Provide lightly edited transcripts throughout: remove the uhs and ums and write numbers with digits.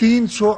300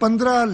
15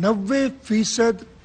90%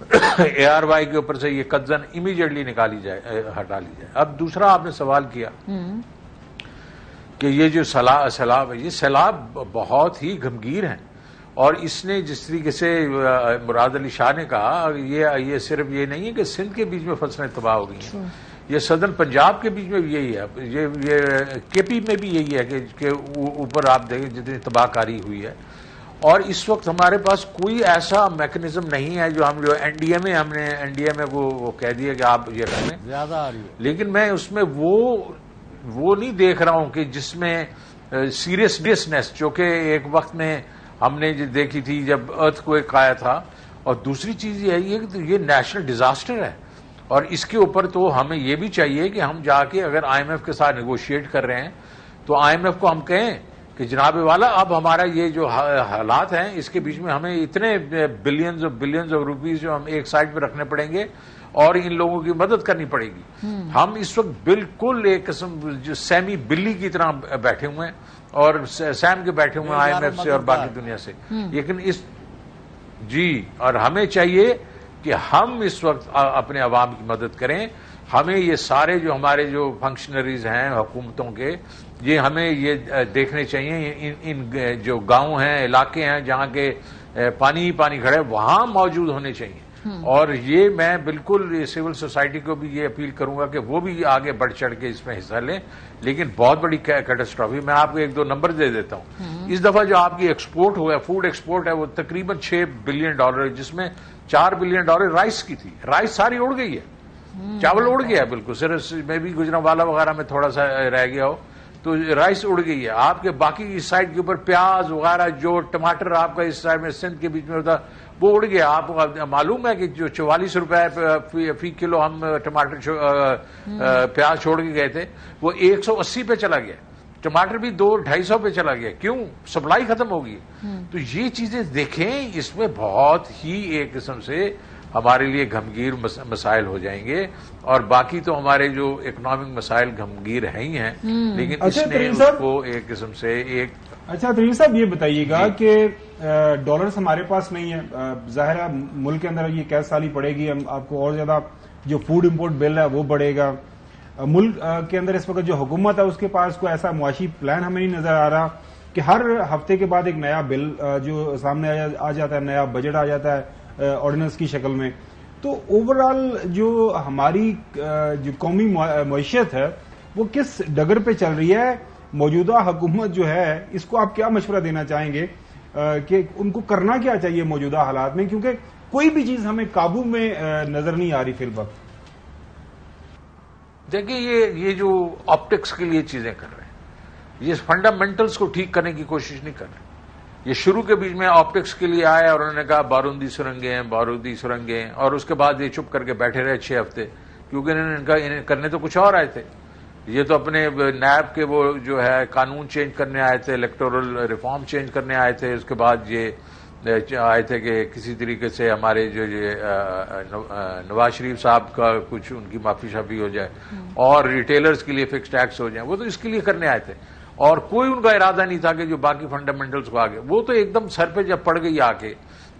ARY کے اوپر سے یہ قدزن امیڈیٹلی نکالی جائے، ہٹا لی جائے۔ اب دوسرا آپ نے سوال کیا کہ یہ جو سیلاب ہے، یہ سیلاب بہت ہی گھمگیر ہیں، اور اس نے جس طریقے سے مراد علی شاہ نے کہا، یہ صرف یہ نہیں ہے کہ سندھ کے بیچ میں فصلیں تباہ ہو گئی ہیں، یہ صدرن پنجاب کے بیچ میں بھی یہی ہے، یہ KP میں بھی یہی ہے کہ اوپر آپ دیکھیں جتنی تباہ کاری ہوئی ہے۔ اور اس وقت ہمارے پاس کوئی ایسا میکنزم نہیں ہے جو ہم جو ہم نے NDMA کو کہہ دیا کہ آپ یہ کریں زیادہ آ رہی ہے، لیکن میں اس میں وہ نہیں دیکھ رہا ہوں کہ جس میں سیریسنیس جو کہ ایک وقت میں ہم نے دیکھی تھی جب ارتھ کوئک آیا تھا۔ اور دوسری چیز یہ ہے کہ یہ نیشنل ڈیزاسٹر ہے، اور اس کے اوپر تو ہمیں یہ بھی چاہیے کہ ہم جا کے اگر IMF کے ساتھ نیگوشیٹ کر رہے ہیں تو IMF کو ہم کہیں کہ جناب والا اب ہمارا یہ جو حالات ہیں اس کے بیچ میں ہمیں اتنے بلینز آف روپیز جو ہم ایک سائڈ پہ رکھنے پڑیں گے اور ان لوگوں کی مدد کرنی پڑے گی۔ ہم اس وقت بالکل ایک قسم جو سیمی بلی کی طرح بیٹھے ہوئے ہیں، اور سیم کے بیٹھے ہوئے ہیں IMF سے اور باقی دنیا سے، لیکن اور ہمیں چاہیے کہ ہم اس وقت اپنے عوام کی مدد کریں۔ ہمیں یہ سارے جو ہمارے جو فنکشنریز ہیں حکومتوں کے، یہ ہمیں یہ دیکھنے چاہیے ان جو گاؤں ہیں، علاقے ہیں جہاں کے پانی ہی پانی کھڑے، وہاں موجود ہونے چاہیے۔ اور یہ میں بالکل سول سوسائٹی کو بھی یہ اپیل کروں گا کہ وہ بھی آگے بڑھ چڑھ کے اس میں حصہ لیں، لیکن بہت بڑی کیٹاسٹرافی۔ میں آپ کو 1-2 نمبر دے دیتا ہوں۔ اس دفعہ جو آپ کی ایکسپورٹ ہوا ہے، فوڈ ایکسپورٹ ہے، وہ تقریباً $6 بلین، جس میں $4 بلین رائس کی تھی۔ رائس ساری اڑ گئی ہے، چاول اڑ گیا ہے بالکل، صرف میں بھی گجرانوالہ وغیرہ میں تھوڑا سا رہ گیا ہو تو رائس اڑ گئی ہے۔ آپ کے باقی اس سائڈ کے اوپر پیاز وغیرہ، جو ٹماٹر آپ کا اس سائڈ میں سندھ کے بیچ میں ہوتا وہ اڑ گیا۔ آپ کو معلوم ہے کہ جو $44 فی کلو ہم ٹماٹر پیاز چھوڑ کے گئے تھے، وہ 180 پہ چلا گیا۔ ٹماٹر بھی 200-250 پہ چلا گیا، کیوں؟ سپلائی ختم ہو گئی۔ تو یہ چیزیں دیکھیں، اس میں بہت ہی ایک قسم سے ہمارے لیے گھمگیر مسائل ہو جائیں گے، اور باقی تو ہمارے جو اکنامک مسائل گھمگیر ہیں ہی ہیں، لیکن اس نے اس کو ایک قسم سے ایک اچھا طویل صاحب یہ بتائیے گا کہ ڈالرز ہمارے پاس نہیں ہے، ظاہر ہے ملک کے اندر یہ قید سالی پڑے گی، آپ کو اور زیادہ جو فوڈ امپورٹ بل ہے وہ بڑھے گا۔ ملک کے اندر اس وقت جو حکومت ہے اس کے پاس کوئی ایسا معاشی پلان ہمیں نہیں نظر آ رہا کہ ہر ہفتے کے بعد ایک نیا بل جو سامنے آ جاتا ہے، نیا بجٹ آ جاتا ہے آرڈیننس کی شکل میں۔ تو اوور آل جو ہماری جو قومی معیشت ہے وہ کس ڈگر پہ چل رہی ہے؟ موجودہ حکومت جو ہے اس کو آپ کیا مشورہ دینا چاہیں گے کہ ان کو کرنا کیا چاہیے موجودہ حالات میں، کیونکہ کوئی بھی چیز ہمیں قابو میں نظر نہیں آ رہی فی الوقت؟ دیکھیں یہ جو آپٹکس کے لیے چیزیں کر رہے ہیں، یہ فنڈامنٹلز کو ٹھیک کرنے کی کوشش نہیں کر رہے۔ یہ شروع کے بیچ میں آپٹکس کے لیے آیا اور انہوں نے کہا بارودی سرنگیں ہیں، اور اس کے بعد یہ چپ کر کے بیٹھے رہے 6 ہفتے، کیونکہ انہیں کرنے تو کچھ اور آئے تھے۔ یہ تو اپنے نیب کے وہ جو ہے قانون چینج کرنے آئے تھے، الیکٹورل ریفارم چینج کرنے آئے تھے، اس کے بعد یہ آئے تھے کہ کسی طریقے سے ہمارے جو نواز شریف صاحب کا کچھ ان کی معافی شافی ہو جائے اور ریٹیلرز کے لیے فکس ٹیکس ہو جائیں، وہ تو اس کے لیے کرنے آئے تھے، اور کوئی ان کا ارادہ نہیں تھا کہ جو باقی فنڈامنٹلز کو آگے، وہ تو ایک دم سر پہ جب پڑ گئی آ کے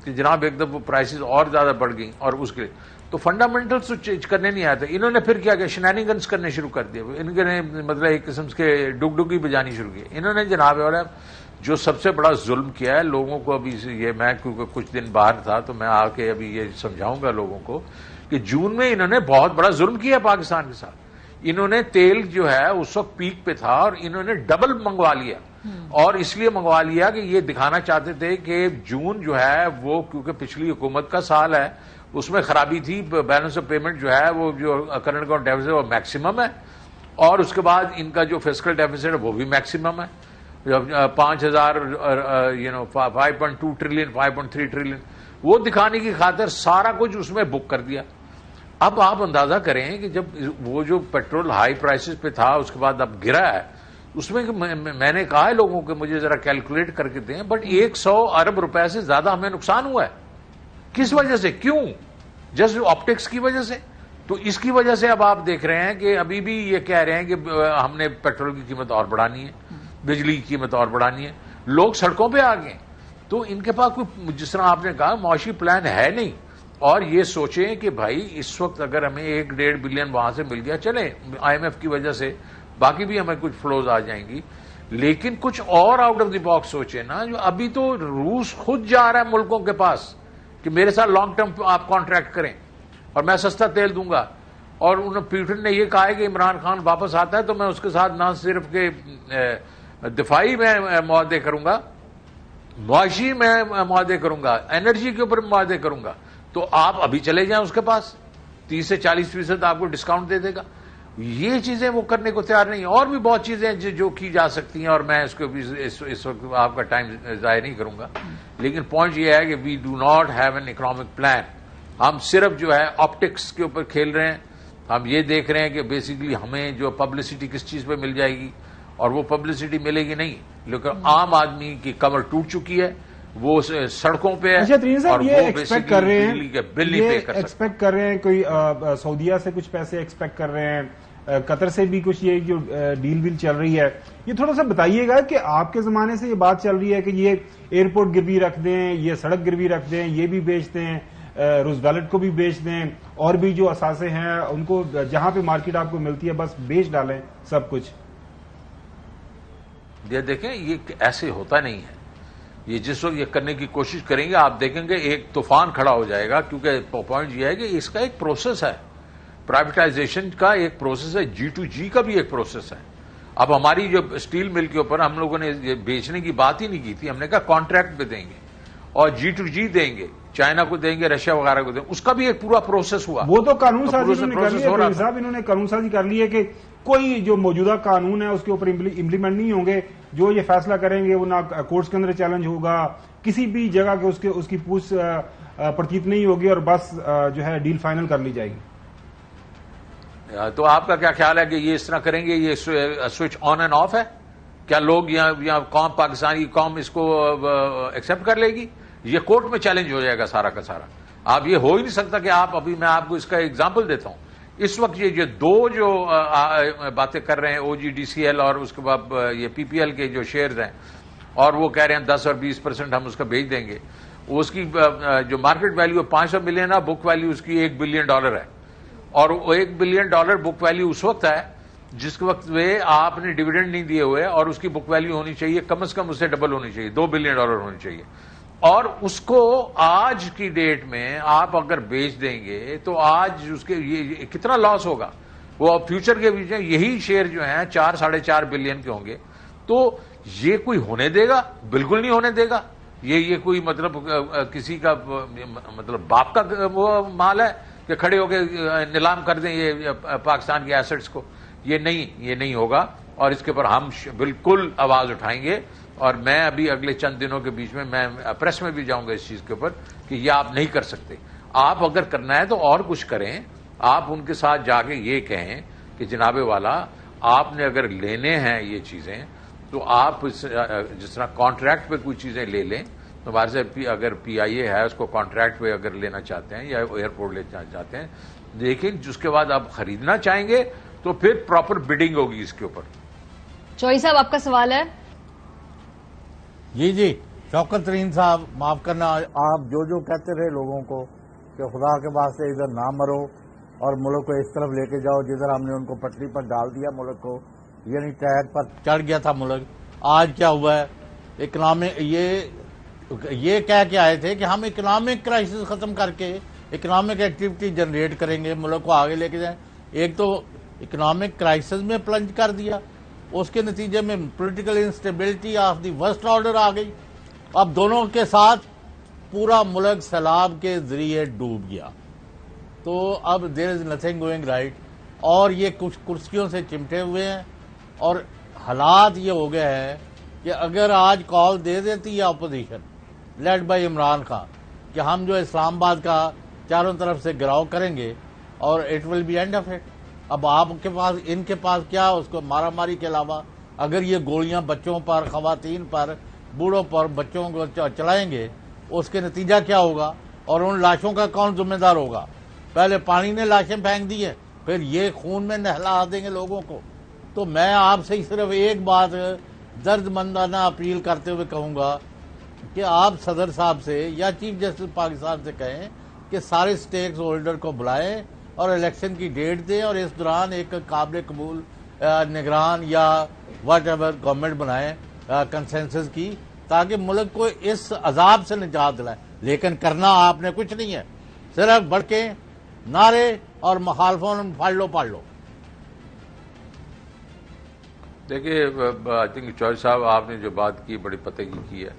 کہ جناب ایک دم وہ پرائسز اور زیادہ بڑھ گئیں، اور اس کے لیے تو فنڈامنٹلز تو چینج کرنے نہیں آئے تھے۔ انہوں نے پھر کیا کہ شنینگنز کرنے شروع کر دیے، ان کے مطلب ایک قسم کے ڈگڈگی بجانی شروع کی۔ انہوں نے جناب والا جو سب سے بڑا ظلم کیا ہے لوگوں کو، ابھی یہ میں کیونکہ کچھ دن باہر تھا تو میں آ کے ابھی یہ سمجھاؤں گا لوگوں کو کہ جون میں انہوں نے بہت بڑا ظلم کیا پاکستان کے ساتھ۔ انہوں نے تیل جو ہے اس وقت پیک پہ تھا اور انہوں نے ڈبل منگوا لیا، اور اس لیے منگوا لیا کہ یہ دکھانا چاہتے تھے کہ جون جو ہے وہ کیونکہ پچھلی حکومت کا سال ہے، اس میں خرابی تھی، بیلنس آف پیمنٹ جو ہے وہ جو کرنٹ اکاؤنٹ ڈیفیسٹ وہ میکسیمم ہے، اور اس کے بعد ان کا جو فسکل ڈیفیسٹ ہے وہ بھی میکسیمم ہے، 5.2 ٹریلین 5.3 ٹریلین، وہ دکھانے کی خاطر سارا کچھ اس میں بک کر دیا۔ اب آپ اندازہ کریں کہ جب وہ جو پیٹرول ہائی پرائسز پہ تھا اس کے بعد اب گرا ہے، اس میں میں نے کہا ہے لوگوں کو مجھے ذرا کیلکولیٹ کر کے دیں، بٹ 100 ارب روپے سے زیادہ ہمیں نقصان ہوا ہے۔ کس وجہ سے؟ کیوں؟ جسٹ آپٹکس کی وجہ سے۔ تو اس کی وجہ سے اب آپ دیکھ رہے ہیں کہ ابھی بھی یہ کہہ رہے ہیں کہ ہم نے پیٹرول کی قیمت اور بڑھانی ہے، بجلی کی قیمت اور بڑھانی ہے، لوگ سڑکوں پہ آ گئے۔ تو ان کے پاس کوئی، جس طرح آپ نے کہا، معاشی پلان ہے نہیں۔ اور یہ سوچیں کہ بھائی اس وقت اگر ہمیں 1-1.5 بلین وہاں سے مل گیا، چلیں IMF کی وجہ سے باقی بھی ہمیں کچھ فلوز آ جائیں گی، لیکن کچھ اور آؤٹ آف دی باکس سوچیں نا. جو ابھی تو روس خود جا رہا ہے ملکوں کے پاس کہ میرے ساتھ لانگ ٹرم آپ کانٹریکٹ کریں اور میں سستا تیل دوں گا، اور پیوٹن نے یہ کہا ہے کہ عمران خان واپس آتا ہے تو میں اس کے ساتھ نہ صرف کہ دفاعی میں معاہدے کروں گا، معاشی میں معاہدے کروں گا، انرجی کے اوپر معاہدے کروں گا. تو آپ ابھی چلے جائیں اس کے پاس، 30 سے 40% آپ کو ڈسکاؤنٹ دے دے گا. یہ چیزیں وہ کرنے کو تیار نہیں. اور بھی بہت چیزیں جو کی جا سکتی ہیں، اور میں اس کو اس وقت آپ کا ٹائم ضائع نہیں کروں گا. لیکن پوائنٹ یہ ہے کہ we do not have an economic plan. ہم صرف جو ہے آپٹکس کے اوپر کھیل رہے ہیں. ہم یہ دیکھ رہے ہیں کہ بیسیکلی ہمیں جو پبلسٹی کس چیز پہ مل جائے گی، اور وہ پبلسٹی ملے گی نہیں، لیکن عام آدمی کی کمر ٹوٹ چکی ہے، وہ سڑکوں پہ ہے. اچھا ترین صاحب، یہ ایکسپیکٹ کر رہے ہیں، بل نہیں پے کر سکتے. ایکسپیکٹ کر رہے ہیں کوئی سعودیہ سے کچھ پیسے ایکسپیکٹ کر رہے ہیں، قطر سے بھی کچھ یہ جو ڈیل چل رہی ہے. یہ تھوڑا سا بتائیے گا کہ آپ کے زمانے سے یہ بات چل رہی ہے کہ یہ ایئرپورٹ گروی رکھ دیں، یہ سڑک گروی رکھ دیں، یہ بھی بیچ دیں، روزویلٹ کو بھی بیچ دیں، اور بھی جو اثاثے ہیں ان کو جہاں پہ مارکیٹ آپ کو ملتی ہے بس بیچ ڈالیں سب کچھ. یہ دیکھیں، یہ ایسے ہوتا نہیں ہے. یہ جس وقت یہ کرنے کی کوشش کریں گے آپ دیکھیں گے ایک طوفان کھڑا ہو جائے گا. کیونکہ پوائنٹ یہ ہے کہ اس کا ایک پروسیس ہے، پرائیویٹائزیشن کا ایک پروسیس ہے، G2G کا بھی ایک پروسیس ہے. اب ہماری جو اسٹیل مل کے اوپر ہم لوگوں نے یہ بیچنے کی بات ہی نہیں کی تھی. ہم نے کہا کانٹریکٹ پہ دیں گے اور G2G دیں گے، چائنا کو دیں گے، رشیا وغیرہ کو دیں گے. اس کا بھی ایک پورا پروسیس ہوا. وہ تو قانون سازی کر لی ہے صاحب، انہوں نے قانون سازی کر لی ہے کہ کوئی جو موجودہ قانون ہے اس کے اوپر امپلیمنٹ نہیں ہوں گے. جو یہ فیصلہ کریں گے وہ نہ کورٹس کے اندر چیلنج ہوگا، کسی بھی جگہ کے اس کی پوچھ پرچیت نہیں ہوگی، اور بس جو ہے ڈیل فائنل کر لی جائے گی. تو آپ کا کیا خیال ہے کہ یہ اس طرح کریں گے؟ یہ سوئچ آن اینڈ آف ہے کیا؟ لوگ یہاں قوم، پاکستانی قوم اس کو ایکسپٹ کر لے گی؟ یہ کورٹ میں چیلنج ہو جائے گا سارا کا سارا. آپ یہ ہو ہی نہیں سکتا کہ آپ ابھی، میں آپ کو اس کا ایگزامپل دیتا ہوں. اس وقت یہ دو جو باتیں کر رہے ہیں OGDCL اور اس کے بعد یہ PPL کے جو شیئرز ہیں، اور وہ کہہ رہے ہیں 10 اور 20% ہم اس کا بیچ دیں گے. اس کی جو مارکیٹ ویلیو 500 ملین ہے، بک ویلیو اس کی $1 بلین ہے. اور $1 بلین بک ویلیو اس وقت ہے جس وقت میں آپ نے ڈیویڈنڈ نہیں دیے ہوئے، اور اس کی بک ویلیو ہونی چاہیے کم از کم اس سے ڈبل ہونی چاہیے، $2 بلین ہونی چاہیے. اور اس کو آج کی ڈیٹ میں آپ اگر بیچ دیں گے تو آج اس کے یہ کتنا لاس ہوگا. وہ فیوچر کے بیچ میں یہی شیئر جو ہیں 4-4.5 بلین کے ہوں گے. تو یہ کوئی ہونے دے گا؟ بالکل نہیں ہونے دے گا. یہ کوئی مطلب کسی کا مطلب باپ کا وہ مال ہے کہ کھڑے ہو کے نیلام کر دیں یہ پاکستان کے ایسٹس کو؟ یہ نہیں ہوگا. اور اس کے اوپر ہم بالکل آواز اٹھائیں گے. اور میں ابھی اگلے چند دنوں کے بیچ میں پریس میں بھی جاؤں گا اس چیز کے اوپر کہ یہ آپ نہیں کر سکتے. آپ اگر کرنا ہے تو اور کچھ کریں. آپ ان کے ساتھ جا کے یہ کہیں کہ جناب والا، آپ نے اگر لینے ہیں یہ چیزیں تو آپ جس طرح کانٹریکٹ پہ کوئی چیزیں لے لیں. ہمارے سے اگر PIA ہے اس کو کانٹریکٹ پہ اگر لینا چاہتے ہیں یا ایئرپورٹ لینا چاہتے ہیں، لیکن جس کے بعد آپ خریدنا چاہیں گے تو پھر پراپر بڈنگ ہوگی اس کے اوپر. چوئی صاحب آپ کا سوال ہے. جی شوکت ترین صاحب، معاف کرنا، آپ جو کہتے رہے لوگوں کو کہ خدا کے واسطے ادھر نہ مرو اور ملک کو اس طرف لے کے جاؤ جدھر ہم نے ان کو پٹری پر ڈال دیا ملک کو، یعنی ٹریک پر چڑھ گیا تھا ملک. آج کیا ہوا ہے؟ اکنامک یہ کہہ کے آئے تھے کہ ہم اکنامک کرائسس ختم کر کے اکنامک ایکٹیویٹی جنریٹ کریں گے، ملک کو آگے لے کے جائیں. ایک تو اکنامک کرائسس میں پلنج کر دیا، اس کے نتیجے میں political instability of the worst order آ گئی. اب دونوں کے ساتھ پورا ملک سیلاب کے ذریعے ڈوب گیا. تو اب دیر از نتھنگ گوئنگ رائٹ. اور یہ کچھ کرسیوں سے چمٹے ہوئے ہیں. اور حالات یہ ہو گئے ہیں کہ اگر آج کال دے دیتی ہے opposition led by Imran Khan کہ ہم جو اسلام آباد کا چاروں طرف سے گراؤ کریں گے اور it will be end of it. اب آپ کے پاس، ان کے پاس کیا اس کو مارا ماری کے علاوہ اگر یہ گولیاں بچوں پر، خواتین پر، بوڑھوں پر، بچوں کو چلائیں گے، اس کے نتیجہ کیا ہوگا؟ اور ان لاشوں کا کون ذمہ دار ہوگا؟ پہلے پانی نے لاشیں پھینک دی ہے، پھر یہ خون میں نہلا دیں گے لوگوں کو. تو میں آپ سے صرف ایک بات درد مندانہ اپیل کرتے ہوئے کہوں گا کہ آپ صدر صاحب سے یا چیف جسٹس پاکستان سے کہیں کہ سارے سٹیکس ہولڈر کو بلائیں اور الیکشن کی ڈیٹ دیں اور اس دوران ایک قابل قبول نگران یا واٹ ایور گورنمنٹ بنائیں کنسنسس کی، تاکہ ملک کو اس عذاب سے نجات دلائیں. لیکن کرنا آپ نے کچھ نہیں ہے، صرف بڑھ کے نعرے اور مخالفوں پھاڑ لو. دیکھیے آئی تھنک چوہدری صاحب آپ نے جو بات کی بڑی پتہ کی ہے.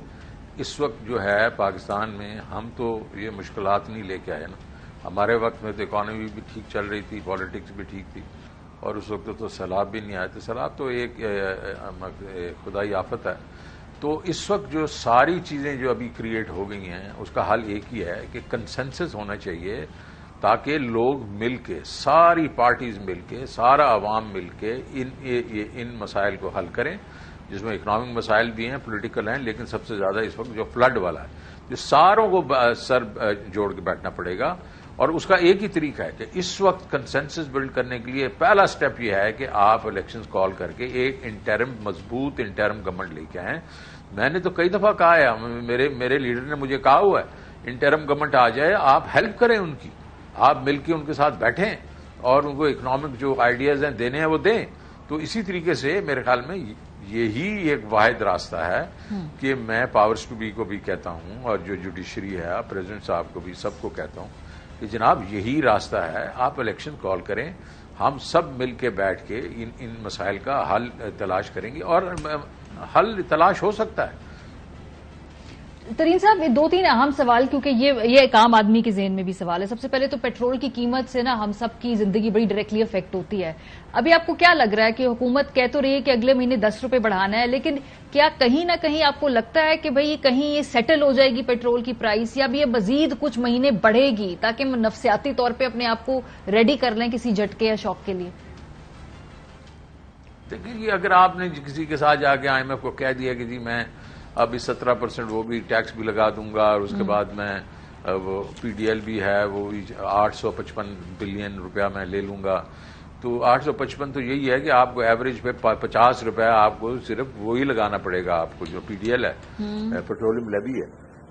اس وقت جو ہے پاکستان میں ہم تو یہ مشکلات نہیں لے کے آئے نا. ہمارے وقت میں تو اکانومی بھی ٹھیک چل رہی تھی، پالیٹکس بھی ٹھیک تھی، اور اس وقت تو سیلاب بھی نہیں آئے تھے. سیلاب تو ایک خدائی آفت ہے. تو اس وقت جو ساری چیزیں جو ابھی کریٹ ہو گئی ہیں اس کا حل ایک ہی ہے کہ کنسنسس ہونا چاہیے، تاکہ لوگ مل کے، ساری پارٹیز مل کے، سارا عوام مل کے ان مسائل کو حل کریں، جس میں اکنامک مسائل بھی ہیں، پولیٹیکل ہیں، لیکن سب سے زیادہ اس وقت جو فلڈ والا ہے، جو ساروں کو سر جوڑ کے بیٹھنا پڑے گا. اور اس کا ایک ہی طریقہ ہے کہ اس وقت کنسنسس بلڈ کرنے کے لیے پہلا سٹیپ یہ ہے کہ آپ الیکشنز کال کر کے ایک مضبوط انٹرم گورنمنٹ لے کے آئیں. میں نے تو کئی دفعہ کہا ہے، میرے لیڈر نے مجھے کہا ہوا ہے انٹرم گورنمنٹ آ جائے، آپ ہیلپ کریں ان کی، آپ مل کے ان کے ساتھ بیٹھیں اور ان کو اکنامک جو آئیڈیاز ہیں دینے ہیں وہ دیں. تو اسی طریقے سے میرے خیال میں یہی ایک واحد راستہ ہے کہ میں پاورز ٹو بی کو بھی کہتا ہوں اور جو جوڈیشری ہے پریزیڈنٹ صاحب کو بھی، سب کو کہتا ہوں کہ جناب یہی راستہ ہے. آپ الیکشن کال کریں، ہم سب مل کے بیٹھ کے ان مسائل کا حل تلاش کریں گے، اور حل تلاش ہو سکتا ہے. ترین صاحب، 2-3 اہم سوال، کیونکہ یہ ایک عام آدمی کے ذہن میں بھی سوال ہے. سب سے پہلے تو پیٹرول کی قیمت سے نا ہم سب کی زندگی بڑی ڈائریکٹلی افیکٹ ہوتی ہے. ابھی آپ کو کیا لگ رہا ہے کہ حکومت کہہ تو رہی ہے کہ اگلے مہینے 10 روپے بڑھانا ہے، لیکن کیا کہیں نہ کہیں آپ کو لگتا ہے کہ بھئی کہیں یہ سیٹل ہو جائے گی پیٹرول کی پرائس، یا بھی یہ مزید کچھ مہینے بڑھے گی تاکہ ہم نفسیاتی طور پہ اپنے آپ کو ریڈی کر لیں کسی جھٹکے یا شوق کے لیے؟ دیکھیے، اگر آپ نے کسی کے ساتھ جا کے IMF کو کہہ دیا کہ جی میں ابھی 17% وہ بھی ٹیکس بھی لگا دوں گا، اور اس کے بعد میں وہ PDL بھی ہے وہ بھی 855 بلین روپیہ میں لے لوں گا، تو 855 تو یہی ہے کہ آپ کو ایوریج پہ 50 روپے آپ کو صرف وہی لگانا پڑے گا، آپ کو جو PDL ہے، پیٹرولیم لیوی ہے.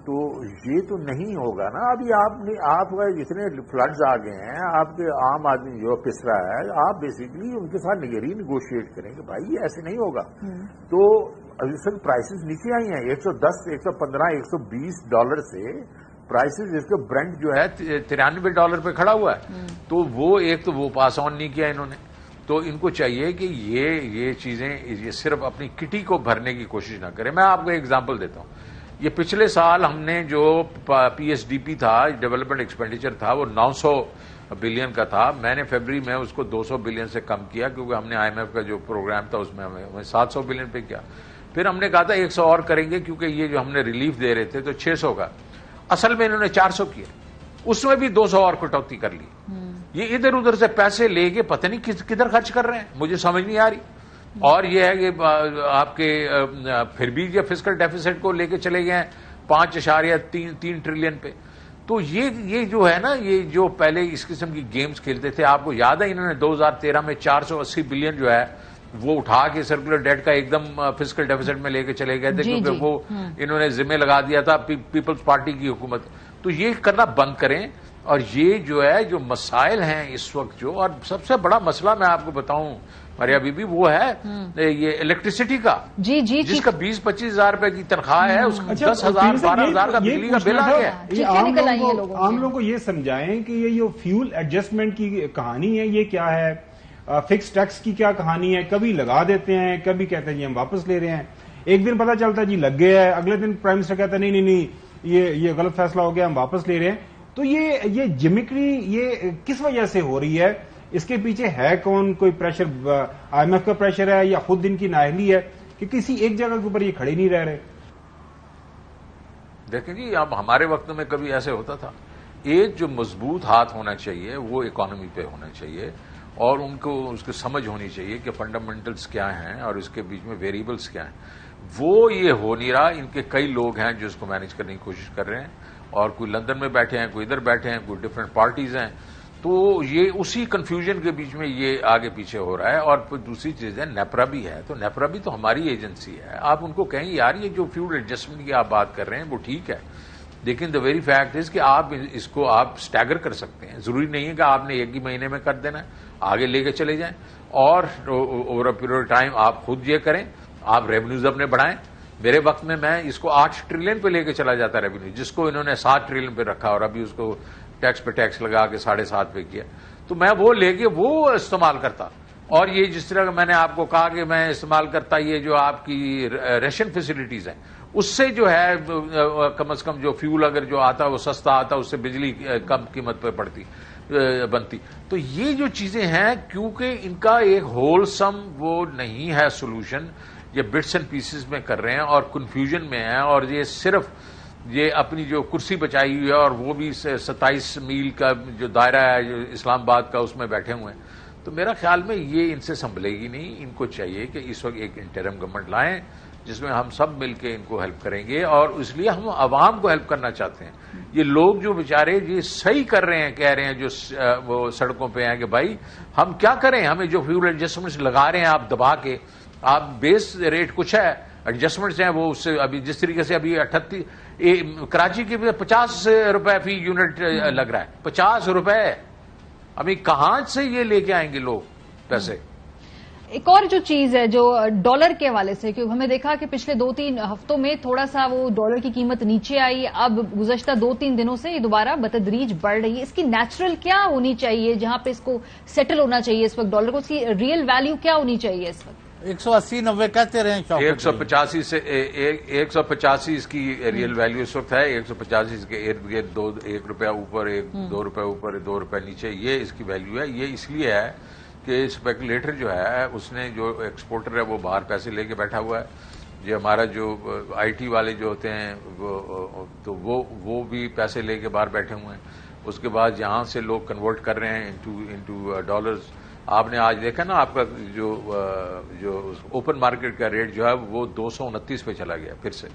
تو یہ تو نہیں ہوگا نا. ابھی آپ جتنے فلڈز آ گئے ہیں، آپ کے عام آدمی جو پس رہا ہے، آپ بیسیکلی ان کے ساتھ نیگوشیٹ کریں گے بھائی یہ ایسے نہیں ہوگا. تو اس وقت پرائسز نیچے آئی ہیں، $110، $115، $120 سے پرائسز. اس کا برنٹ جو ہے $93 پہ کھڑا ہوا ہے. تو وہ پاس آن نہیں کیا انہوں نے. تو ان کو چاہیے کہ یہ چیزیں یہ صرف اپنی کٹی کو بھرنے کی کوشش نہ کریں. میں آپ کو ایک ایگزامپل دیتا ہوں. یہ پچھلے سال ہم نے جو PSDP تھا، ڈیولپمنٹ ایکسپینڈیچر تھا، وہ 900 بلین کا تھا. میں نے فیبری میں اس کو 200 بلین سے کم کیا، کیونکہ ہم نے IMF کا جو پروگرام تھا اس میں ہمیں 700 بلین پہ کیا. پھر ہم نے کہا تھا 100 اور کریں گے، کیونکہ یہ جو ہم نے ریلیف دے رہے تھے تو 600 کا، اصل میں انہوں نے 400 کیا، اس میں بھی 200 اور کٹوتی کر لی. یہ ادھر ادھر سے پیسے لے کے پتہ نہیں کدھر خرچ کر رہے ہیں، مجھے سمجھ نہیں آ رہی. اور یہ ہے کہ آپ کے پھر بھی یہ فسکل ڈیفیسٹ کو لے کے چلے گئے ہیں 5.3 ٹریلین پہ. تو یہ جو ہے نا، یہ جو پہلے اس قسم کی گیمز کھیلتے تھے، آپ کو یاد ہے انہوں نے 2013 میں 480 بلین جو ہے وہ اٹھا کے سرکولر ڈیٹ کا ایک دم فسکل ڈیفیسٹ میں لے کے چلے گئے تھے، کیونکہ وہ انہوں نے ذمہ لگا دیا تھا پیپلز پارٹی کی حکومت. تو یہ کرنا بند کریں. اور یہ جو ہے جو مسائل ہیں اس وقت جو، اور سب سے بڑا مسئلہ میں آپ کو بتاؤں ماریا بی بی، وہ ہے یہ الیکٹریسٹی کا، جس کا 20-25 ہزار روپے کی تنخواہ ہے، اس کا 10,000 12,000 کا بجلی کا بل آ گیا. عام لوگوں کو یہ سمجھائیں کہ یہ جو فیول ایڈجسٹمنٹ کی کہانی ہے یہ کیا ہے، فکس ٹیکس کی کیا کہانی ہے. کبھی لگا دیتے ہیں، کبھی کہتے ہیں جی ہم واپس لے رہے ہیں. ایک دن پتا چلتا ہے جی لگ گیا ہے، اگلے دن پرائم منسٹر کہتا ہے نہیں یہ غلط فیصلہ ہو گیا، ہم واپس لے رہے ہیں. تو یہ جمکری یہ کس وجہ سے ہو رہی ہے؟ اس کے پیچھے ہے کون؟ کوئی پریشر IMF کا پریشر ہے یا خود ان کی نااہلی ہے کہ کسی ایک جگہ کے اوپر یہ کھڑے نہیں رہ رہے؟ دیکھیں جی، اب ہمارے وقت میں کبھی ایسے ہوتا تھا. ایک جو مضبوط ہاتھ ہونا چاہیے وہ اکانومی پہ ہونا چاہیے، اور ان کو اس کی سمجھ ہونی چاہیے کہ فنڈامنٹلز کیا ہیں اور اس کے بیچ میں ویریبلز کیا ہیں. وہ یہ ہو نہیں رہا. ان کے کئی لوگ ہیں جو اس کو مینج کرنے کی کوشش کر رہے ہیں، اور کوئی لندن میں بیٹھے ہیں، کوئی ادھر بیٹھے ہیں، کوئی ڈفرینٹ پارٹیز ہیں. تو یہ اسی کنفیوژن کے بیچ میں یہ آگے پیچھے ہو رہا ہے. اور پھر دوسری چیز ہے نیپرا بھی ہے. تو نیپرا بھی تو ہماری ایجنسی ہے. آپ ان کو کہیں یار یہ جو فیول ایڈجسٹمنٹ کی آپ بات کر رہے ہیں وہ ٹھیک ہے، لیکن دا ویری فیکٹ از کہ آپ اس کو آپ اسٹیگر کر سکتے ہیں. ضروری نہیں ہے کہ آپ نے ایک ہی مہینے میں کر دینا ہے, آگے لے کے چلے جائیں اور اوور اے پیریڈ ٹائم آپ خود یہ کریں, آپ ریونیوز اپنے بڑھائیں. میرے وقت میں اس کو 8 ٹریلین پہ لے کے چلا جاتا ریونیو, جس کو انہوں نے 7 ٹریلین پہ رکھا اور ابھی اس کو ٹیکس پہ ٹیکس لگا کے 7.5 پہ کیا. تو میں وہ لے کے وہ استعمال کرتا. اور یہ جس طرح میں نے آپ کو کہا کہ میں استعمال کرتا یہ جو آپ کی ریشن فیسلٹیز ہیں, اس سے جو ہے کم از کم جو فیول اگر جو آتا وہ سستا آتا, اس سے بجلی کم قیمت پہ بنتی. تو یہ جو چیزیں ہیں کیونکہ ان کا ایک ہولسم وہ نہیں ہے سولوشن, یہ بٹس اینڈ پیسز میں کر رہے ہیں اور کنفیوژن میں ہیں, اور یہ صرف یہ اپنی جو کرسی بچائی ہوئی ہے اور وہ بھی 27 میل کا جو دائرہ ہے جو اسلام آباد کا اس میں بیٹھے ہوئے ہیں. تو میرا خیال میں یہ ان سے سنبھلے گی نہیں. ان کو چاہیے کہ اس وقت ایک انٹرم گورنمنٹ لائیں جس میں ہم سب مل کے ان کو ہیلپ کریں گے, اور اس لیے ہم عوام کو ہیلپ کرنا چاہتے ہیں. یہ لوگ جو بیچارے یہ صحیح کر رہے ہیں, کہہ رہے ہیں جو وہ سڑکوں پہ ہیں کہ بھائی ہم کیا کریں, ہمیں جو فیول ایڈجسٹمنٹس لگا رہے ہیں آپ دبا کے, آپ بیس ریٹ کچھ ہے, ایڈجسٹمنٹس ہیں وہ اس سے ابھی جس طریقے سے ابھی 38 کراچی کے 50 روپے فی یونٹ لگ رہا ہے, 50 روپے. ابھی کہاں سے یہ لے کے آئیں گے لوگ پیسے. ایک اور جو چیز ہے جو ڈالر کے حوالے سے, کیونکہ ہمیں دیکھا کہ پچھلے 2-3 ہفتوں میں تھوڑا سا وہ ڈالر کی قیمت نیچے آئی, اب گزشتہ 2-3 دنوں سے یہ دوبارہ بتدریج بڑھ رہی ہے. اس کی نیچرل کیا ہونی چاہیے جہاں پہ اس کو سیٹل ہونا چاہیے اس وقت ڈالر کو, اس کی ریئل ویلیو کیا ہونی چاہیے اس وقت؟ 180-90 کہتے رہے 185 سے 185 اس کی ریئل ویلیو اس وقت ہے. 185 کے ارد گرد 1 روپیہ اوپر 2 روپے اوپر 2 روپے نیچے یہ اس کی ویلیو ہے. یہ اس لیے ہے کہ اسپیکولیٹر جو ہے اس نے جو ایکسپورٹر ہے وہ باہر پیسے لے کے بیٹھا ہوا ہے. جو ہمارا جو آئی ٹی والے جو ہوتے ہیں تو وہ بھی پیسے لے کے باہر بیٹھے ہوئے ہیں. اس کے بعد یہاں سے لوگ کنورٹ کر رہے ہیں انٹو ڈالرز. آپ نے آج دیکھا نا آپ کا جو اوپن مارکیٹ کا ریٹ جو ہے وہ 229 پہ چلا گیا پھر سے.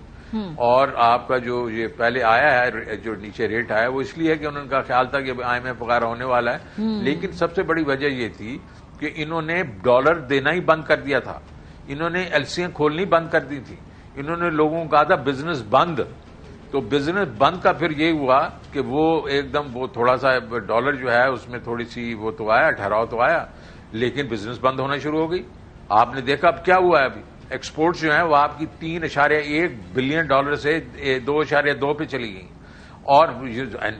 اور آپ کا جو یہ پہلے آیا ہے جو نیچے ریٹ آیا وہ اس لیے ہے کہ انہوں کا خیال تھا کہ IMF وغیرہ ہونے والا ہے, لیکن سب سے بڑی وجہ یہ تھی کہ انہوں نے ڈالر دینا ہی بند کر دیا تھا, انہوں نے ایلسیاں کھولنی بند کر دی تھی, انہوں نے لوگوں کو کہا تھا بزنس بند. تو بزنس بند کا پھر یہ ہوا کہ وہ ایک دم وہ تھوڑا سا ڈالر جو ہے اس میں تھوڑی سی وہ تو آیا, ٹھہراؤ تو آیا, لیکن بزنس بند ہونا شروع ہو گئی. آپ نے دیکھا اب کیا ہوا ہے, ابھی ایکسپورٹس جو ہیں وہ آپ کی 3.1 بلین ڈالر سے 2.2 پہ چلی گئی, اور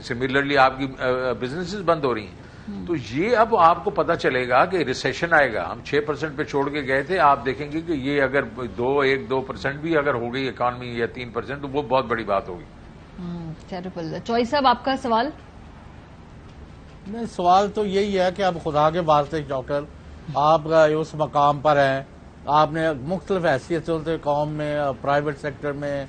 سملرلی آپ کی بزنسز بند ہو رہی ہیں. تو یہ اب آپ کو پتا چلے گا کہ ریسیشن آئے گا. ہم 6% پہ چھوڑ کے گئے تھے, آپ دیکھیں گے کہ یہ اگر 2% بھی اگر ہو گئی اکانومی یا 3% تو وہ بہت بڑی بات ہوگی. ٹیریبل. چوئی صاحب آپ کا سوال؟ نہیں, سوال تو یہی ہے کہ اب خدا کے واسطے چوکر آپ اس مقام پر ہیں, آپ نے مختلف حیثیتوں سے قوم میں پرائیویٹ سیکٹر میں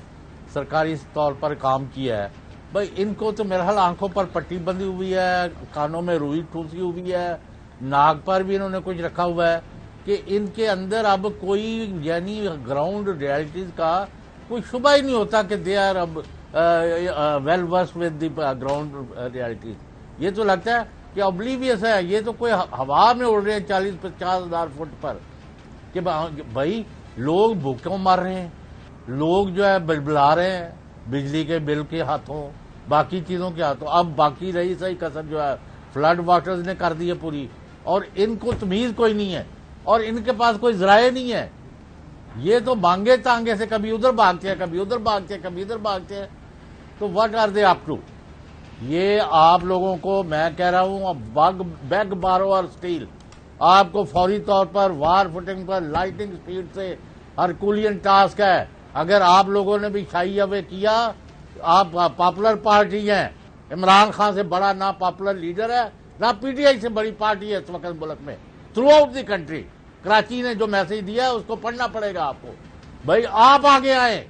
سرکاری طور پر کام کیا ہے. بھائی ان کو تو میرا حال آنکھوں پر پٹی بندھی ہوئی ہے, کانوں میں روئی ٹھوسی ہوئی ہے, ناک پر بھی انہوں نے کچھ رکھا ہوا ہے کہ ان کے اندر اب کوئی یعنی گراؤنڈ ریالٹیز کا کوئی شبہ ہی نہیں ہوتا کہ دے آر اب well versed with the ground realities. یہ تو لگتا ہے کہ اوبلیویس ہے, یہ تو کوئی ہوا میں اڑ رہے ہیں 40-50 ہزار فٹ پر کہ بھائی لوگ بھوکوں مر رہے ہیں, لوگ جو ہے بلبلا رہے ہیں بجلی کے بل کے ہاتھوں, باقی چیزوں کے ہاتھوں. اب باقی رہی صحیح کسر جو ہے فلڈ واٹرز نے کر دی ہے پوری, اور ان کو تمیز کوئی نہیں ہے اور ان کے پاس کوئی ذرائع نہیں ہے. یہ تو مانگے تانگے سے کبھی ادھر بھاگتے ہیں, کبھی ادھر بھاگتے ہیں, کبھی ادھر بھاگتے ہیں. تو what are they up to? یہ آپ لوگوں کو میں کہہ رہا ہوں بیگ بارو اور اسٹیل, آپ کو فوری طور پر وار فوٹنگ پر لائٹنگ سپیڈ سے ہرکولین ٹاسک ہے. اگر آپ لوگوں نے بھی شائی اوے کیا, آپ پاپولر پارٹی ہیں, عمران خان سے بڑا نہ پاپولر لیڈر ہے نہ PTI سے بڑی پارٹی ہے اس وقت ملک میں through out the country. Karachi نے جو میسج دیا اس کو پڑھنا پڑے گا آپ کو. بھائی آپ آگے آئیں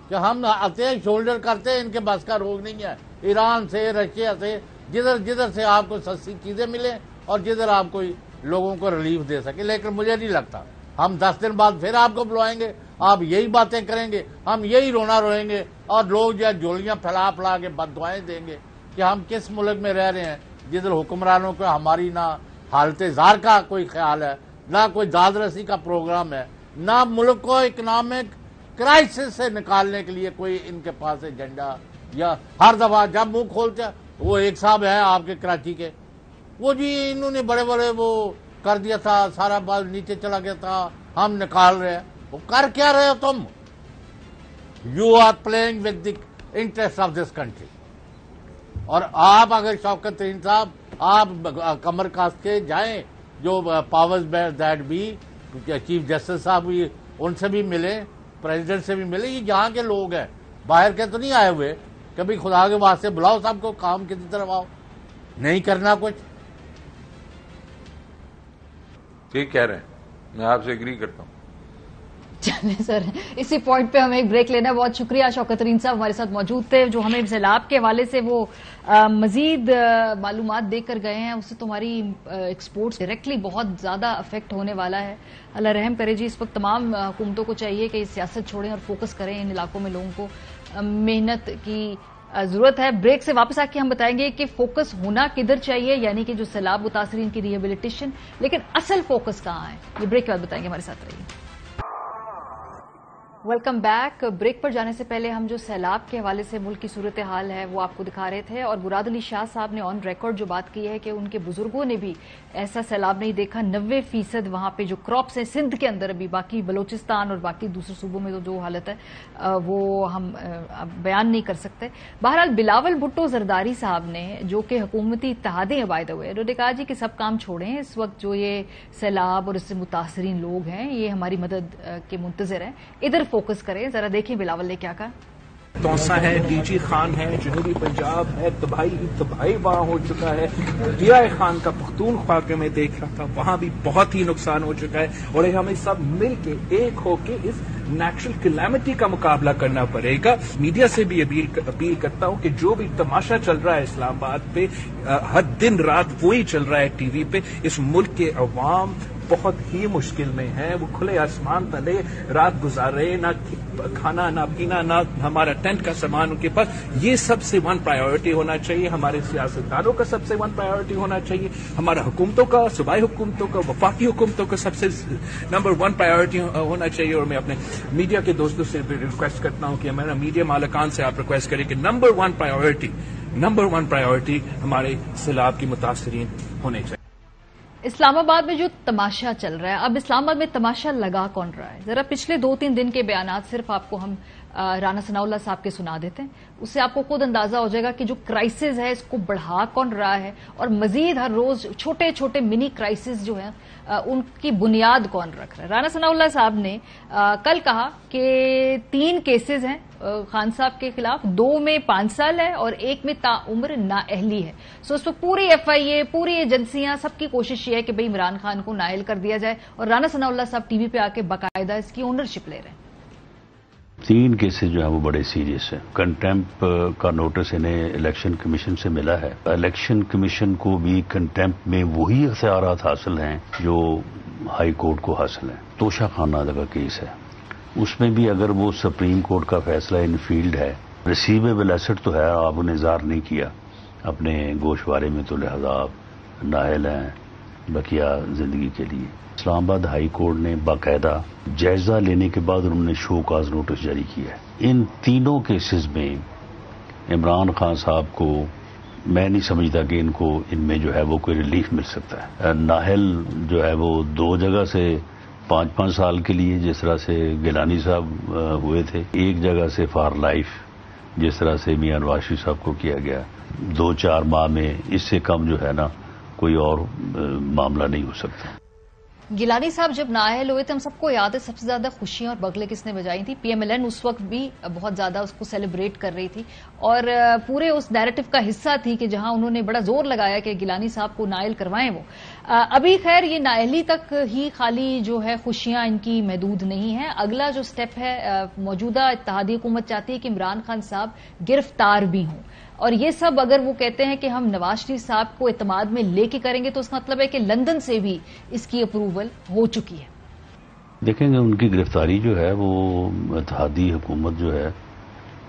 کہ ہم آتے ہیں شولڈر کرتے ہیں, ان کے بس کا روگ نہیں ہے. ایران سے رشیا سے جدھر سے آپ کو سستی چیزیں ملیں اور جدھر آپ کوئی لوگوں کو ریلیف دے سکے. لیکن مجھے نہیں لگتا ہم 10 دن بعد پھر آپ کو بلوائیں گے, آپ یہی باتیں کریں گے, ہم یہی رونا روئیں گے, اور لوگ جو ہے جولیاں پھیلا کے بد دعائیں دیں گے کہ ہم کس ملک میں رہ رہے ہیں جدھر حکمرانوں کو ہماری نہ حالت زار کا کوئی خیال ہے, نہ کوئی داد رسی کا پروگرام ہے, نہ ملک کو اکنامک کرائسس سے نکالنے کے لیے کوئی ان کے پاس ایجنڈا یا ہر دفعہ جب منہ کھولتے وہ ایک صاحب ہے آپ کے کراچی کے، وہ جی انہوں نے بڑے بڑے وہ کر دیا تھا، سارا بال نیچے چلا گیا تھا، ہم نکال رہے ہیں. وہ کر کیا رہے ہو تم؟ You are playing with the interest of this country. اور آپ اگر شوکت ترین صاحب آپ کمر کاس کے جائیں، جو powers that be chief justice صاحب بھی ان سے بھی ملے، پریزیڈنٹ سے بھی ملے. یہ یہاں کے لوگ ہیں، باہر کے تو نہیں آئے ہوئے. کبھی خدا کے واسطے بلاؤ صاحب کو، کام کی طرف آؤ. نہیں کرنا کچھ. ٹھیک کہہ رہے ہیں، میں آپ سے ایگری کرتا ہوں. چلیں سر، اسی پوائنٹ پہ ہمیں ایک بریک لینا ہے. بہت شکریہ، شوکت ترین صاحب ہمارے ساتھ موجود تھے، جو ہمیں سیلاب کے حوالے سے وہ مزید معلومات دے کر گئے ہیں. اس سے تمہاری ایکسپورٹس ڈائریکٹلی بہت زیادہ افیکٹ ہونے والا ہے. اللہ رحم کرے جی. اس وقت تمام حکومتوں کو چاہیے کہ سیاست چھوڑیں اور فوکس کریں. ان علاقوں میں لوگوں کو محنت کی ضرورت ہے. بریک سے واپس آ کے ہم بتائیں گے کہ فوکس ہونا کدھر چاہیے، یعنی کہ جو سیلاب متاثرین کی ریہیبلیٹیشن، لیکن اصل فوکس کہاں ہے، یہ بریک کے بعد بتائیں گے. ہمارے ساتھ رہیے. Welcome back. بریک پر جانے سے پہلے ہم جو سیلاب کے حوالے سے ملک کی صورتحال ہے وہ آپ کو دکھا رہے تھے، اور مراد علی شاہ صاحب نے آن ریکارڈ جو بات کی ہے کہ ان کے بزرگوں نے بھی ایسا سیلاب نہیں دیکھا. 90% وہاں پہ جو کراپس ہیں سندھ کے اندر، ابھی باقی بلوچستان اور باقی دوسرے صوبوں میں تو جو حالت ہے وہ ہم بیان نہیں کر سکتے. بہرحال بلاول بھٹو زرداری صاحب نے، جو کہ حکومتی اتحادی ہیں بائی دا وے، انہوں نے کہا جی کہ سب کام چھوڑیں، اس وقت جو یہ سیلاب اور اس سے متاثرین لوگ ہیں یہ ہماری مدد کے منتظر ہیں، ادھر فوکس کریں. ذرا دیکھیں بلاول نے کیا کہا. توسا ہے، ڈی جی خان ہے، جنوبی پنجاب ہے، تباہی وہاں ہو چکا ہے. ضیاء خان کا پختونخوا کے میں دیکھ رہا تھا، وہاں بھی بہت ہی نقصان ہو چکا ہے. اور ہمیں سب مل کے ایک ہو کے اس نیچرل کلیمٹی کا مقابلہ کرنا پڑے گا. میڈیا سے بھی اپیل کرتا ہوں کہ جو بھی تماشا چل رہا ہے اسلام آباد پہ، ہر دن رات وہی چل رہا ہے ٹی وی پہ. اس ملک کے عوام بہت ہی مشکل میں ہیں. وہ کھلے آسمان تلے رات گزار رہے، نہ کھانا نہ پینا نہ ہمارا ٹینٹ کا سامان ان کے پاس. یہ سب سے 1 پرائیورٹی ہونا چاہیے. ہمارے سیاستدانوں کا سب سے 1 پرائیورٹی ہونا چاہیے. ہمارا حکومتوں کا، صوبائی حکومتوں کا، وفاقی حکومتوں کا سب سے نمبر 1 پرائیورٹی ہونا چاہیے. اور میں اپنے میڈیا کے دوستوں سے بھی ریکویسٹ کرتا ہوں کہ ہمارا میڈیا مالکان سے آپ ریکویسٹ کریں کہ نمبر 1 پرائیورٹی ہمارے سیلاب کی متاثرین ہونے چاہیے. اسلام آباد میں جو تماشا چل رہا ہے، اب اسلام آباد میں تماشا لگا کون رہا ہے؟ ذرا پچھلے 2-3 دن کے بیانات صرف آپ کو ہم رانا ثناء اللہ صاحب کے سنا دیتے ہیں. اس سے آپ کو خود اندازہ ہو جائے گا کہ جو کرائسس ہے اس کو بڑھا کون رہا ہے، اور مزید ہر روز چھوٹے چھوٹے منی کرائسس جو ہیں ان کی بنیاد کون رکھ رہا ہے. رانا ثناء اللہ صاحب نے کل کہا کہ 3 کیسز ہیں خان صاحب کے خلاف، 2 میں 5 سال ہے اور 1 میں تاعمر نااہلی ہے. سو اس وقت پوری ایف آئی اے، پوری ایجنسیاں، سب کی کوشش یہ ہے کہ بھئی عمران خان کو نااہل کر دیا جائے. اور رانا ثناء اللہ صاحب ٹی وی پہ آ کے باقاعدہ اس کی اونرشپ لے رہے ہیں. 3 کیسز جو ہیں وہ بڑے سیریس ہیں. کنٹیمپ کا نوٹس انہیں الیکشن کمیشن سے ملا ہے. الیکشن کمیشن کو بھی کنٹیمپ میں وہی اختیارات حاصل ہیں جو ہائی کورٹ کو حاصل ہیں. توشہ خانہ کا کیس ہے، اس میں بھی اگر وہ سپریم کورٹ کا فیصلہ انفیلڈ ہے، ریسیویبل ایسٹ تو ہے، آپ نے اظہار نہیں کیا اپنے گوشوارے میں، تو لہذا آپ نااہل ہیں بقیہ زندگی کے لیے. اسلام آباد ہائی کورٹ نے باقاعدہ جائزہ لینے کے بعد انہوں نے شو کاز نوٹس جاری کیا ہے. ان تینوں کیسز میں عمران خان صاحب کو میں نہیں سمجھتا کہ ان میں جو ہے وہ کوئی ریلیف مل سکتا ہے. نااہل جو ہے وہ 2 جگہ سے 5-5 سال کے لیے، جس طرح سے گیلانی صاحب ہوئے تھے، ایک جگہ سے فار لائف جس طرح سے میاں نواز شریف صاحب کو کیا گیا. 2-4 ماہ میں اس سے کم جو ہے نا کوئی اور معاملہ نہیں ہو سکتا. گیلانی صاحب جب نااہل ہوئے تھے، ہم سب کو یاد ہے سب سے زیادہ خوشیاں اور بغلیں کس نے بجائی تھی؟ پی ایم ایل این اس وقت بھی بہت زیادہ اس کو سیلیبریٹ کر رہی تھی، اور پورے اس نیریٹو کا حصہ تھی کہ جہاں انہوں نے بڑا زور لگایا کہ گیلانی صاحب کو نااہل کروائیں. وہ ابھی خیر یہ نااہلی تک ہی خالی جو ہے خوشیاں ان کی محدود نہیں ہیں. اگلا جو سٹیپ ہے، موجودہ اتحادی حکومت چاہتی ہے کہ عمران خان صاحب گرفتار بھی ہوں، اور یہ سب اگر وہ کہتے ہیں کہ ہم نواز شریف صاحب کو اعتماد میں لے کے کریں گے تو اس کا مطلب ہے کہ لندن سے بھی اس کی اپروول ہو چکی ہے. دیکھیں گے ان کی گرفتاری جو ہے وہ اتحادی حکومت جو ہے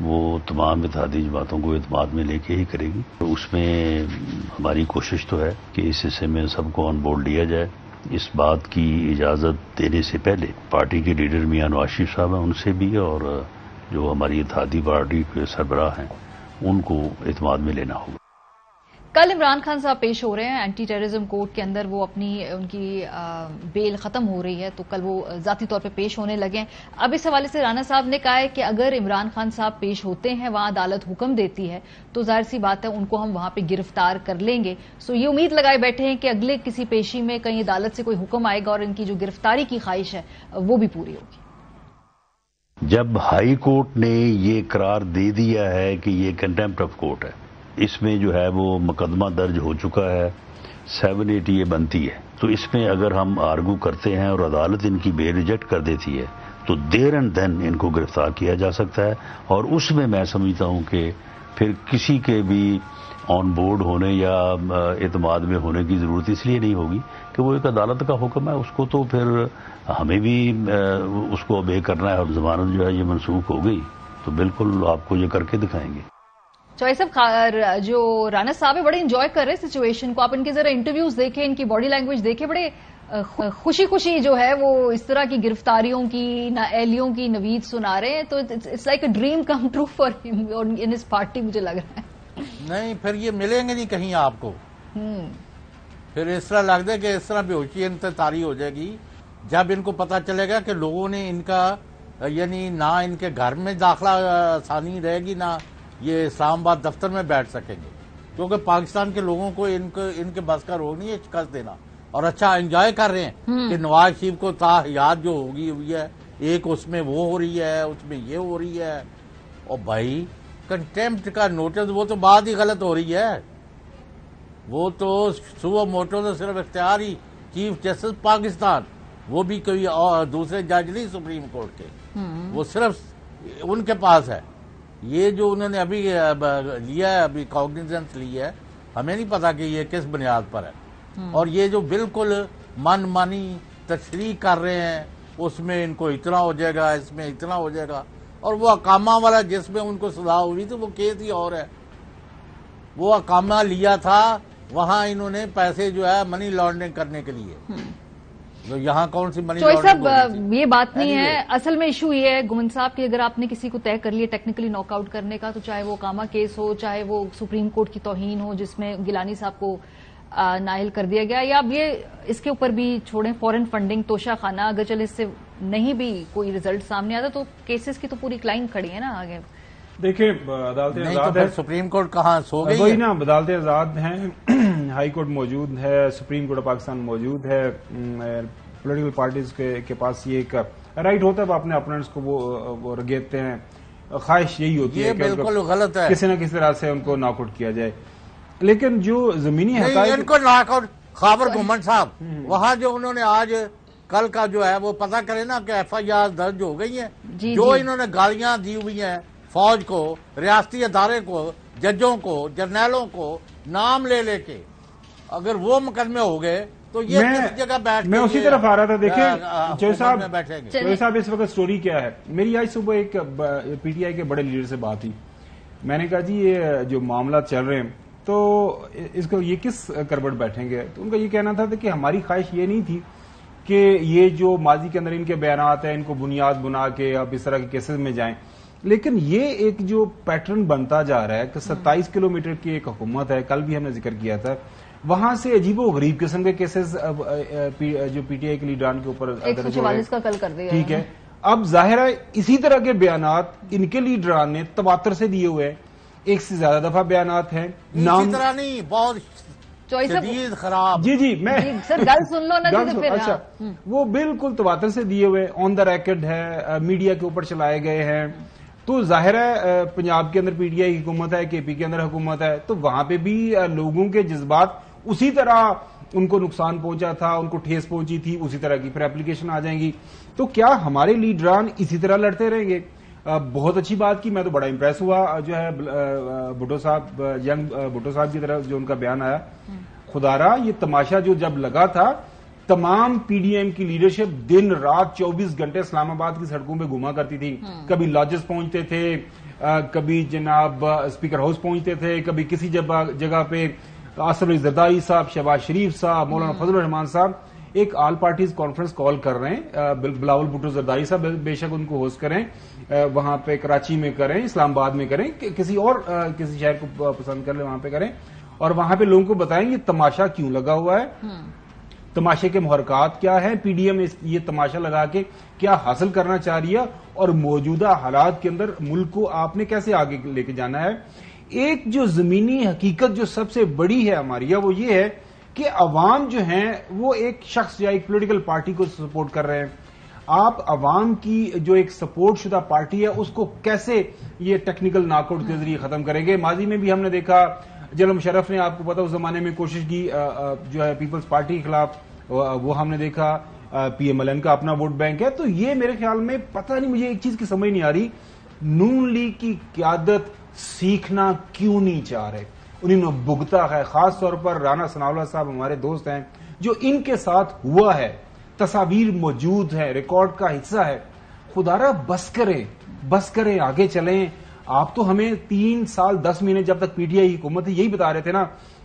وہ تمام اتحادی جماعتوں کو اعتماد میں لے کے ہی کرے گی. اس میں ہماری کوشش تو ہے کہ اس حصے میں سب کو آن بورڈ لیا جائے. اس بات کی اجازت دینے سے پہلے پارٹی کے لیڈر میاں نواز شریف صاحب ہیں ان سے بھی، اور جو ہماری اتحادی پارٹی کے سربراہ ہیں ان کو اعتماد میں لینا ہوگا. کل عمران خان صاحب پیش ہو رہے ہیں اینٹی ٹیررزم کورٹ کے اندر، وہ ان کی بیل ختم ہو رہی ہے تو کل وہ ذاتی طور پہ پیش ہونے لگے ہیں. اب اس حوالے سے رانا صاحب نے کہا ہے کہ اگر عمران خان صاحب پیش ہوتے ہیں، وہاں عدالت حکم دیتی ہے تو ظاہر سی بات ہے ان کو ہم وہاں پہ گرفتار کر لیں گے. سو یہ امید لگائے بیٹھے ہیں کہ اگلے کسی پیشی میں کہیں عدالت سے کوئی حکم آئے گا اور ان کی جو گرفتاری کی خواہش ہے وہ بھی پوری ہوگی. جب ہائی کورٹ نے یہ قرار دے دیا ہے کہ یہ کنٹیمپٹ آف کورٹ ہے، اس میں جو ہے وہ مقدمہ درج ہو چکا ہے، 780 بنتی ہے، تو اس میں اگر ہم آرگو کرتے ہیں اور عدالت ان کی بیل ریجیکٹ کر دیتی ہے تو دیر اینڈ دین ان کو گرفتار کیا جا سکتا ہے. اور اس میں سمجھتا ہوں کہ پھر کسی کے بھی آن بورڈ ہونے یا اعتماد میں ہونے کی ضرورت اس لیے نہیں ہوگی کہ وہ ایک عدالت کا حکم ہے، اس کو تو پھر ہمیں بھی اس کو obey کرنا ہے. اور ضمانت جو ہے یہ منسوخ ہو گئی تو بالکل آپ کو یہ کر کے دکھائیں گے. چوہے صاحب، جو رانا صاحب ہے بڑے انجوائے کر رہے ہیں سچویشن کو. آپ ان کے ذرا انٹرویوز دیکھیں، ان کی باڈی لینگویج دیکھیں، بڑے خوشی خوشی جو ہے وہ اس طرح کی گرفتاریوں کی نااہلیوں کی نوید سنا رہے ہیں. تو it's like a dream come true for him in his party, مجھے لگ رہا ہے. نہیں، پھر یہ ملیں گے نہیں کہیں آپ کو. پھر اس طرح لگتا ہے کہ اس طرح بے ہوشی انتظاری ہو جائے گی جب ان کو پتا چلے گا کہ لوگوں نے ان کا یعنی نہ ان کے گھر میں داخلہ آسانی رہے گی، نہ یہ اسلام آباد دفتر میں بیٹھ سکیں گے، کیونکہ پاکستان کے لوگوں کو ان کے بس کا روگ نہیں ہے شکست دینا. اور اچھا انجوائے کر رہے ہیں کہ نواز شریف کو تاحیات جو ہوئی ہے، ایک اس میں وہ ہو رہی ہے، اس میں یہ ہو رہی ہے. اور بھائی کنٹیمپٹ کا نوٹس وہ تو بات ہی غلط ہو رہی ہے. وہ تو سو موٹو تو صرف اختیار ہی چیف جسٹس پاکستان، وہ بھی کوئی دوسرے جج نہیں سپریم کورٹ کے، وہ صرف ان کے پاس ہے. یہ جو انہوں نے ابھی لیا ہے، ابھی کاگنیزنس لی ہے، ہمیں نہیں پتا کہ یہ کس بنیاد پر ہے. اور یہ جو بالکل من مانی تشریح کر رہے ہیں، اس میں ان کو اتنا ہو جائے گا، اس میں اتنا ہو جائے گا. اور وہ اقامہ والا جس میں ان کو سزا ہوئی تھی وہ کیس ہی اور ہے. وہ اقامہ لیا تھا، وہاں انہوں نے پیسے جو ہے منی لانڈرنگ کرنے کے لیے. تو یہاں کون سی منی لانڈرنگ؟ صاحب یہ بات نہیں ہے، اصل میں ایشو یہ ہے گمن صاحب کہ اگر آپ نے کسی کو طے کر لیا ٹیکنیکلی ناک آؤٹ کرنے کا، تو چاہے وہ اقامہ کیس ہو، چاہے وہ سپریم کورٹ کی توہین ہو جس میں گیلانی صاحب کو نائل کر دیا گیا، یا اب یہ اس کے اوپر بھی چھوڑیں فورن فنڈنگ توشہ خانہ، اگر چلے اس سے نہیں بھی کوئی ریزلٹ سامنے آتا تو کیسز کی تو پوری کلائن کھڑی ہے نا آگے. دیکھیں عدالتیں آزاد ہے، سپریم کورٹ کہاں سو گئی وہی نا، عدالتیں آزاد ہیں، ہائی کورٹ موجود ہے، سپریم کورٹ آف پاکستان موجود ہے. پولیٹیکل پارٹیز کے پاس یہ ایک رائٹ ہوتا ہے، وہ اپنے اپوننٹس کو وہ رگیتے ہیں. خواہش یہی ہوتی ہے کہ بالکل غلط ہے، کسی نہ کسی طرح سے ان کو ناک آؤٹ کیا جائے. لیکن جو زمینی حقائق ان کو ناک آؤٹ خابر گھومن صاحب وہاں جو انہوں نے آج کل کا جو ہے وہ پتہ کرے نا کہ ایف آئی آر درج ہو گئی ہیں. جو انہوں نے گالیاں دی ہوئی ہیں فوج کو، ریاستی ادارے کو، ججوں کو، جرنیلوں کو نام لے لے کے، اگر وہ مقدمے ہو گئے تو یہ کس جگہ بیٹھ میں اسی طرف آ رہا تھا. دیکھیں چوہے صاحب اس وقت سٹوری کیا ہے. میری آج صبح ایک پی ٹی آئی کے بڑے لیڈر سے بات ہوئی. میں نے کہا جی یہ جو معاملات چل رہے ہیں تو اس کو یہ کس کروٹ بیٹھیں گے؟ تو ان کا یہ کہنا تھا کہ ہماری خواہش یہ نہیں تھی کہ یہ جو ماضی کے اندر ان کے بیانات ہیں ان کو بنیاد بنا کے اب اس طرح کے کیسز میں جائیں، لیکن یہ ایک جو پیٹرن بنتا جا رہا ہے کہ 27 کلومیٹر کی ایک حکومت ہے، کل بھی ہم نے ذکر کیا تھا، وہاں سے عجیب و غریب قسم کے کیسز جو پی ٹی آئی کے لیڈران کے اوپر 144 کا کل کر دیا. ٹھیک ہے، اب ظاہر ہے اسی طرح کے بیانات ان کے لیڈران نے تواتر سے دیے ہوئے، ایک سے زیادہ دفعہ بیانات ہیں. اسی طرح نہیں، بہت شدید خراب. جی میں سر گل سن لو نا. اچھا، وہ بالکل تواتر سے دیے ہوئے، آن دا ریکارڈ ہے، میڈیا کے اوپر چلائے گئے ہیں. تو ظاہر ہے پنجاب کے اندر پی ٹی آئی کی حکومت ہے، کے پی کے اندر حکومت ہے، تو وہاں پہ بھی لوگوں کے جذبات اسی طرح ان کو نقصان پہنچا تھا، ان کو ٹھیس پہنچی تھی، اسی طرح کی پھر اپلیکیشن آ جائیں گی. تو کیا ہمارے لیڈران اسی طرح لڑتے رہیں گے؟ بہت اچھی بات کی، میں تو بڑا امپریس ہوا جو ہے بھٹو صاحب، ینگ بھٹو صاحب کی طرف جو ان کا بیان آیا. خدا را یہ تماشا جو جب لگا تھا، تمام پی ڈی ایم کی لیڈرشپ دن رات 24 گھنٹے اسلام آباد کی سڑکوں پہ گھوما کرتی تھی. کبھی لاجز پہنچتے تھے، کبھی جناب اسپیکر ہاؤس پہنچتے تھے، کبھی کسی جگہ پہ آصف علی زرداری صاحب، شہباز شریف صاحب، مولانا فضل الرحمان صاحب. ایک آل پارٹیز کانفرنس کال کر رہے ہیں. بلاول بھٹو زرداری صاحب بے شک ان کو ہوسٹ کریں, وہاں پہ کراچی میں کریں, اسلام آباد میں کریں, کسی شہر کو پسند کر لیں وہاں پہ کریں, اور وہاں پہ لوگوں کو بتائیں یہ تماشا کیوں لگا ہوا ہے, تماشے کے محرکات کیا ہے, پی ڈی ایم یہ تماشا لگا کے کیا حاصل کرنا چاہ رہی ہے, اور موجودہ حالات کے اندر ملک کو آپ نے کیسے آگے لے کے جانا ہے. ایک جو زمینی حقیقت جو سب سے بڑی ہے ہماری وہ یہ ہے کہ عوام جو ہیں وہ ایک شخص یا ایک پولیٹیکل پارٹی کو سپورٹ کر رہے ہیں. آپ عوام کی جو ایک سپورٹ شدہ پارٹی ہے اس کو کیسے یہ ٹیکنیکل ناک آؤٹ کے ذریعے ختم کریں گے. ماضی میں بھی ہم نے دیکھا جنرل مشرف نے, آپ کو پتا اس زمانے میں کوشش کی جو ہے پیپلز پارٹی کے خلاف, وہ ہم نے دیکھا پی ایم ایل این کا اپنا ووٹ بینک ہے. تو یہ میرے خیال میں پتہ نہیں, مجھے ایک چیز کی سمجھ نہیں آ رہی, نون لیگ کی قیادت سیکھنا کیوں نہیں چاہ رہے. انہوں نے بھگتا ہے, خاص طور پر رانا ثناءاللہ صاحب ہمارے دوست ہیں, جو ان کے ساتھ ہوا ہے, تصاویر موجود ہے, ریکارڈ کا حصہ ہے. خدارا بس کریں آگے چلیں. آپ تو ہمیں 3 سال 10 مہینے جب تک پی ٹی آئی حکومت ہے یہی بتا رہے تھے نا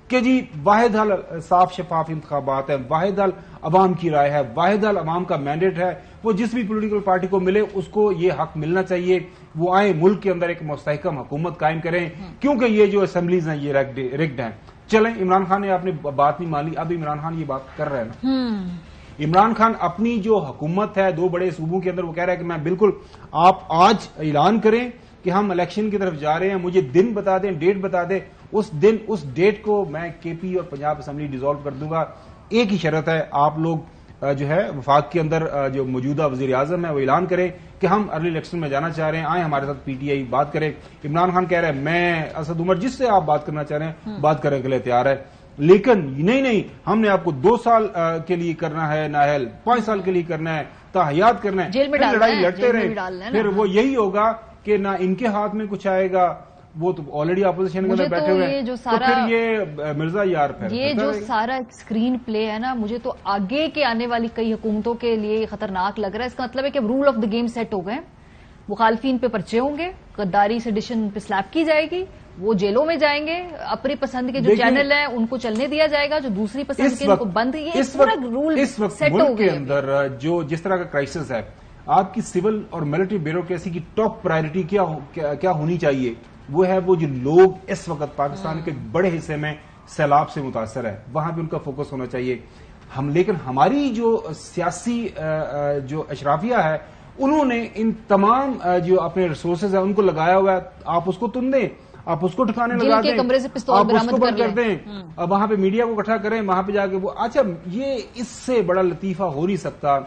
کہ جی واحد حل صاف شفاف انتخابات ہے, واحد حل عوام کی رائے ہے, واحد حل عوام کا مینڈیٹ ہے, وہ جس بھی پولیٹیکل پارٹی کو ملے اس کو یہ حق ملنا چاہیے, وہ آئیں ملک کے اندر ایک مستحکم حکومت قائم کریں, کیونکہ یہ جو اسمبلیز ہیں یہ ریگڈ ہیں. چلیں, عمران خان نے اپنی بات نہیں مانی, اب عمران خان یہ بات کر رہے ہیں نا. عمران خان اپنی جو حکومت ہے 2 بڑے صوبوں کے اندر, وہ کہہ رہا ہے کہ میں بالکل, آپ آج اعلان کریں کہ ہم الیکشن کی طرف جا رہے ہیں, مجھے دن بتا دیں, ڈیٹ بتا دیں, اس ڈیٹ کو میں کے پی اور پنجاب اسمبلی ڈیزالو کر دوں گا. ایک ہی شرط ہے, آپ لوگ جو ہے وفاق کے اندر جو موجودہ وزیر اعظم ہے وہ اعلان کریں کہ ہم ارلی الیکشن میں جانا چاہ رہے ہیں, آئیں ہمارے ساتھ پی ٹی آئی بات کرے. عمران خان کہہ رہے ہیں میں اسد عمر جس سے آپ بات کرنا چاہ رہے ہیں بات کرنے کے لیے تیار ہے, لیکن نہیں ہم نے آپ کو 2 سال کے لیے کرنا ہے نااہل, 5 سال کے لیے کرنا ہے, تاحیات کرنا ہے, پھر لڑائی لڑتے رہے, پھر وہ یہی ہوگا کہ نہ ان کے ہاتھ میں کچھ آئے گا, وہ تو آلریڈی اپوزیشن کے اندر بیٹھے ہوئے ہیں, تو پھر یہ مرزا یار پھر یہ جو سارا اسکرین پلے ہے نا, مجھے تو آگے کے آنے والی کئی حکومتوں کے لیے خطرناک لگ رہا ہے. اس کا مطلب ہے کہ rule of the game set ہو گئے, مخالفین پہ پرچے ہوں گے, غداری سیڈیشن پہ سلیپ کی جائے گی, وہ جیلوں میں جائیں گے, اپنی پسند کے جو چینل ہیں ان کو چلنے دیا جائے گا, جو دوسری پسند کے ان کو بند. اس وقت ملک کے اندر جو جس طرح کا کرائسس ہے, آپ کی سول اور ملٹری بیوروکریسی کی ٹاپ پرائرٹی کیا ہونی چاہیے, وہ ہے وہ جو لوگ اس وقت پاکستان کے بڑے حصے میں سیلاب سے متاثر ہے, وہاں بھی ان کا فوکس ہونا چاہیے. لیکن ہماری جو سیاسی جو اشرافیہ ہے, انہوں نے ان تمام جو اپنے ریسورسز ہیں ان کو لگایا ہوا ہے. آپ اس کو تن دیں, آپ اس کو ٹھکانے لگا دیں, آپ اس کو بند کر دیں, وہاں پہ میڈیا کو اکٹھا کریں, وہاں پہ جا کے وہ, اچھا یہ اس سے بڑا لطیفہ ہو نہیں سکتا.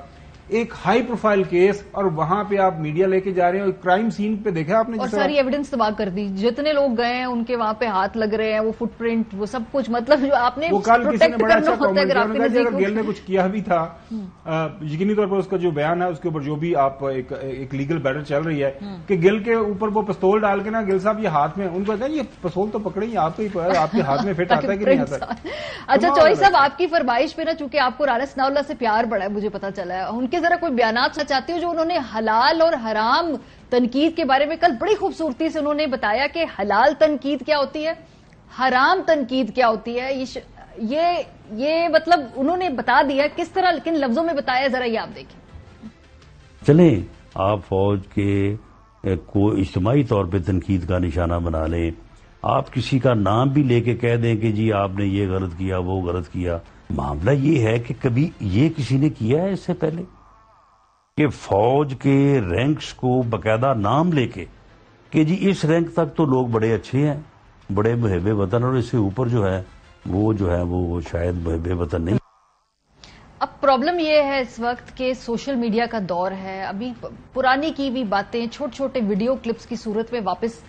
ایک ہائی پروفائل کیس اور وہاں پہ آپ میڈیا لے کے جا رہے ہیں, کرائم سین پہ دیکھا آپ نے, اور ساری ایویڈنس تباہ کر دی, جتنے لوگ گئے ہیں ان کے وہاں پہ ہاتھ لگ رہے ہیں, وہ فٹ پرنٹ, وہ سب کچھ, مطلب جو آپ نے پروٹیکٹ کرنا ہوتا ہے. اگر گیل نے کچھ کیا بھی تھا, یقینی طور پر اس کا جو بیان ہے اس کے اوپر جو بھی آپ ایک لیگل بیٹل چل رہی ہے کہ گل کے اوپر وہ پستول ڈال کے نا, گل صاحب یہ ہاتھ میں, ان کو کہتے ہیں یہ پستول تو پکڑیں, آپ کے ہاتھ میں فٹ آتا ہے کہ نہیں آتا. اچھا چوئی صاحب, آپ کی فرمائش پہ نا, چونکہ آپ کو رانا ثناءاللہ سے پیار بڑا ہے مجھے پتا چلا ہے, ان کے ذرا کوئی بیانات چاہتی ہوں جو انہوں نے حلال اور حرام تنقید کے بارے میں کل بڑی خوبصورتی سے انہوں نے بتایا کہ حلال تنقید کیا ہوتی ہے, حرام تنقید کیا ہوتی ہے. یہ مطلب انہوں نے بتا دیا, کس طرح کن لفظوں میں بتایا, ذرا یہ آپ دیکھیں. چلیں, آپ فوج کے کو اجتماعی طور پہ تنقید کا نشانہ بنا لیں, آپ کسی کا نام بھی لے کے کہہ دیں کہ جی آپ نے یہ غلط کیا, وہ غلط کیا. معاملہ یہ ہے کہ کبھی یہ کسی نے کیا ہے اس سے پہلے کہ فوج کے رینکس کو باقاعدہ نام لے کے کہ جی اس رینک تک تو لوگ بڑے اچھے ہیں, بڑے محب وطن, اور اس سے اوپر جو ہے وہ شاید محب وطن نہیں. اب پرابلم یہ ہے اس وقت کہ سوشل میڈیا کا دور ہے, ابھی پرانی کی بھی باتیں چھوٹے چھوٹے ویڈیو کلپس کی صورت میں واپس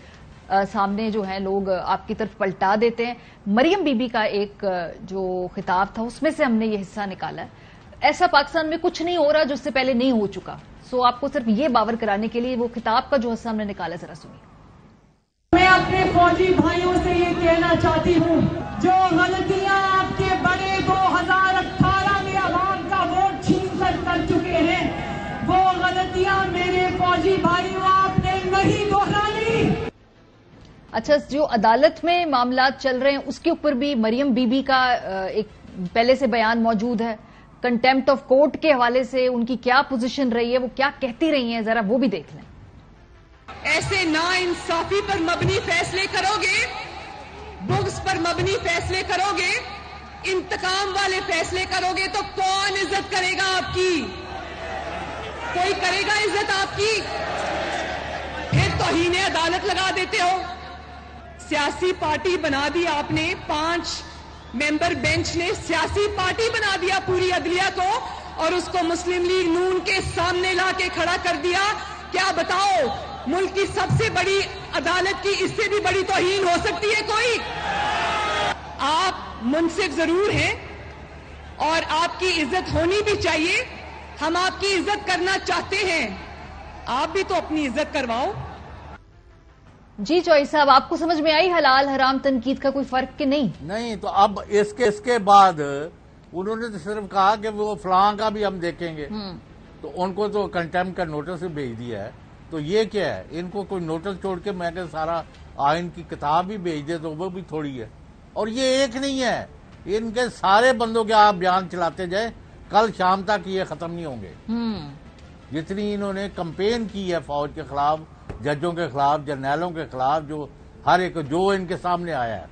سامنے جو ہے لوگ آپ کی طرف پلٹا دیتے ہیں. مریم بی بی کا ایک جو خطاب تھا اس میں سے ہم نے یہ حصہ نکالا ہے. ایسا پاکستان میں کچھ نہیں ہو رہا جو اس سے پہلے نہیں ہو چکا. سو آپ کو صرف یہ باور کرانے کے لیے وہ خطاب کا جو حصہ ہم نے نکالا, ذرا سنیے. میں اپنے فوجی بھائیوں سے یہ کہنا چاہتی ہوں, جو غلطیاں آپ کے بڑے 2018 میں عوام کا ووٹ چھین کر چکے ہیں, وہ غلطیاں میرے فوجی بھائیوں آپ نے نہیں دہرانی. اچھا, جو عدالت میں معاملات چل رہے ہیں اس کے اوپر بھی مریم بی بی کا ایک پہلے سے بیان موجود ہے. کنٹیمپٹ آف کورٹ کے حوالے سے ان کی کیا پوزیشن رہی ہے, وہ کیا کہتی رہی ہیں, ذرا وہ بھی دیکھ لیں. ایسے نا انصافی پر مبنی فیصلے کرو گے, بغض پر مبنی فیصلے کرو گے, انتقام والے فیصلے کرو گے تو کون عزت کرے گا آپ کی؟ کوئی کرے گا عزت آپ کی؟ پھر توہین عدالت لگا دیتے ہو. سیاسی پارٹی بنا دی آپ نے, 5 ممبر بینچ نے سیاسی پارٹی بنا دیا پوری عدلیہ کو, اور اس کو مسلم لیگ نون کے سامنے لا کے کھڑا کر دیا. کیا بتاؤ, ملک کی سب سے بڑی عدالت کی اس سے بھی بڑی توہین ہو سکتی ہے کوئی؟ آپ منصف ضرور ہیں اور آپ کی عزت ہونی بھی چاہیے, ہم آپ کی عزت کرنا چاہتے ہیں, آپ بھی تو اپنی عزت کرواؤ. جی چوئی صاحب, آپ کو سمجھ میں آئی حلال حرام تنقید کا کوئی فرق کہ نہیں؟ نہیں, تو اب اس کے بعد انہوں نے تو صرف کہا کہ وہ فلاں کا بھی ہم دیکھیں گے, تو ان کو تو کنٹیمپٹ کا نوٹس بھیج دیا ہے. تو یہ کیا ہے, ان کو کوئی نوٹس چھوڑ کے میں کہ سارا آئین کی کتاب بھی بھیج دے تو وہ بھی تھوڑی ہے. اور یہ ایک نہیں ہے, ان کے سارے بندوں کے آپ بیان چلاتے جائیں, کل شام تک یہ ختم نہیں ہوں گے. جتنی انہوں نے کمپین کی ہے فوج کے خلاف, ججوں کے خلاف, جرنیلوں کے خلاف, جو ہر ایک جو ان کے سامنے آیا ہے,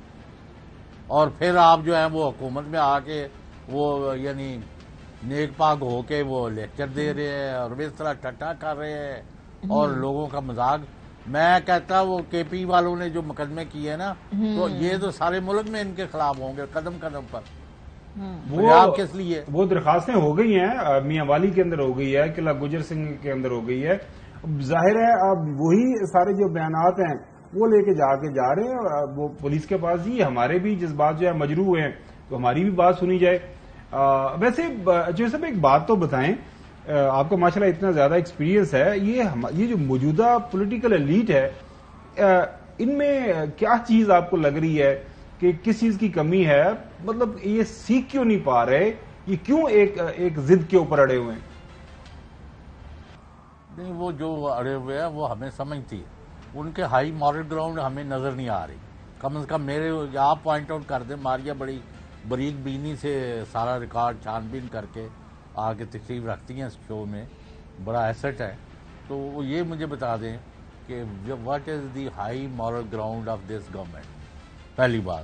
اور پھر آپ جو ہیں وہ حکومت میں آ کے وہ یعنی نیک پاک ہو کے وہ لیکچر دے رہے ہیں اور اس طرح ٹھٹھا کر رہے ہیں اور لوگوں کا مذاق. میں کہتا وہ کے پی والوں نے جو مقدمے کیے ہیں نا, تو یہ تو سارے ملک میں ان کے خلاف ہوں گے قدم قدم پر. وہ کس لیے وہ درخواستیں ہو گئی ہیں, میاں والی کے اندر ہو گئی ہے, قلعہ گجر سنگھ کے اندر ہو گئی ہے. ظاہر ہے اب وہی سارے جو بیانات ہیں وہ لے کے جا رہے ہیں وہ پولیس کے پاس. جی ہمارے بھی جذبات جو ہے مجروح ہیں, تو ہماری بھی بات سنی جائے. ویسے جو صاحب ایک بات تو بتائیں, آپ کا ماشاءاللہ اتنا زیادہ ایکسپیرینس ہے, یہ جو موجودہ پولیٹیکل ایلیٹ ہے, ان میں کیا چیز آپ کو لگ رہی ہے کہ کس چیز کی کمی ہے؟ مطلب یہ سیکھ کیوں نہیں پا رہے, یہ کیوں ایک ضد کے اوپر اڑے ہوئے ہیں؟ نہیں, وہ جو اڑے ہوئے ہیں وہ ہمیں سمجھتی ہے, ان کے ہائی مورل گراؤنڈ ہمیں نظر نہیں آ رہی. کم از کم میرے آپ پوائنٹ آؤٹ کر دیں, ماریا بڑی بریک بینی سے سارا ریکارڈ چھان بین کر کے آگے تشریف رکھتی ہیں اس شو میں, بڑا ایسٹ ہے. تو وہ یہ مجھے بتا دیں کہ what is the high moral ground of this government, پہلی بات.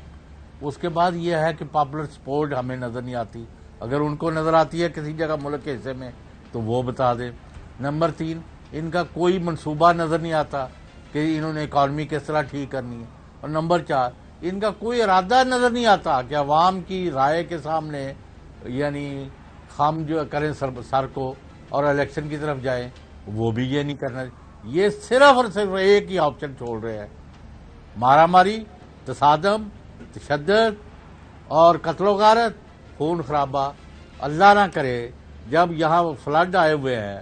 اس کے بعد یہ ہے کہ پاپولر سپورٹ ہمیں نظر نہیں آتی, اگر ان کو نظر آتی ہے کسی جگہ ملک کے حصے میں تو وہ بتا دیں. نمبر 3, ان کا کوئی منصوبہ نظر نہیں آتا کہ انہوں نے اکانومی کس طرح ٹھیک کرنی ہے. اور نمبر 4, ان کا کوئی ارادہ نظر نہیں آتا کہ عوام کی رائے کے سامنے یعنی ہم جو کریں سر کو اور الیکشن کی طرف جائیں, وہ بھی یہ نہیں کرنا. یہ صرف اور صرف ایک ہی آپشن چھوڑ رہے ہیں, مارا ماری, تصادم, تشدد اور قتل و غارت, خون خرابہ. اللہ نہ کرے جب یہاں فلڈ آئے ہوئے ہیں,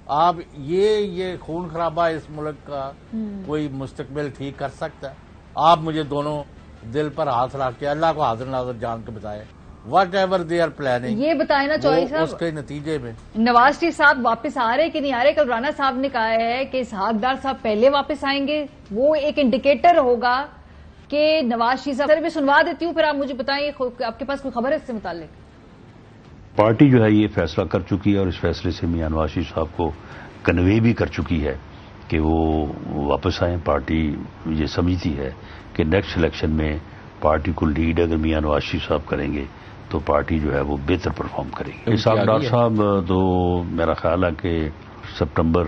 آپ یہ خون خرابہ اس ملک کا کوئی مستقبل ٹھیک کر سکتا ہے؟ آپ مجھے دونوں دل پر ہاتھ رکھ کے اللہ کو حاضر ناظر جان کے بتائیں, whatever they are planning, یہ بتائیں نا چوہدری صاحب, اس کے نتیجے میں نواز شریف صاحب واپس آ رہے کہ نہیں آ رہے؟ کل رانا صاحب نے کہا ہے کہ اسحاق ڈار صاحب پہلے واپس آئیں گے, وہ ایک انڈیکیٹر ہوگا کہ نواز شریف صاحب. بھی سنوا دیتی ہوں, پھر آپ مجھے بتائیں آپ کے پاس کوئی خبر ہے اس سے متعلق؟ پارٹی جو ہے یہ فیصلہ کر چکی ہے اور اس فیصلے سے میاں نواز شریف صاحب کو کنوے بھی کر چکی ہے کہ وہ واپس آئیں. پارٹی یہ سمجھتی ہے کہ نیکسٹ الیکشن میں پارٹی کو لیڈ اگر میاں نواز شریف صاحب کریں گے تو پارٹی جو ہے وہ بہتر پرفارم کرے گی. اسحاق ڈار صاحب تو میرا خیال ہے کہ سپٹمبر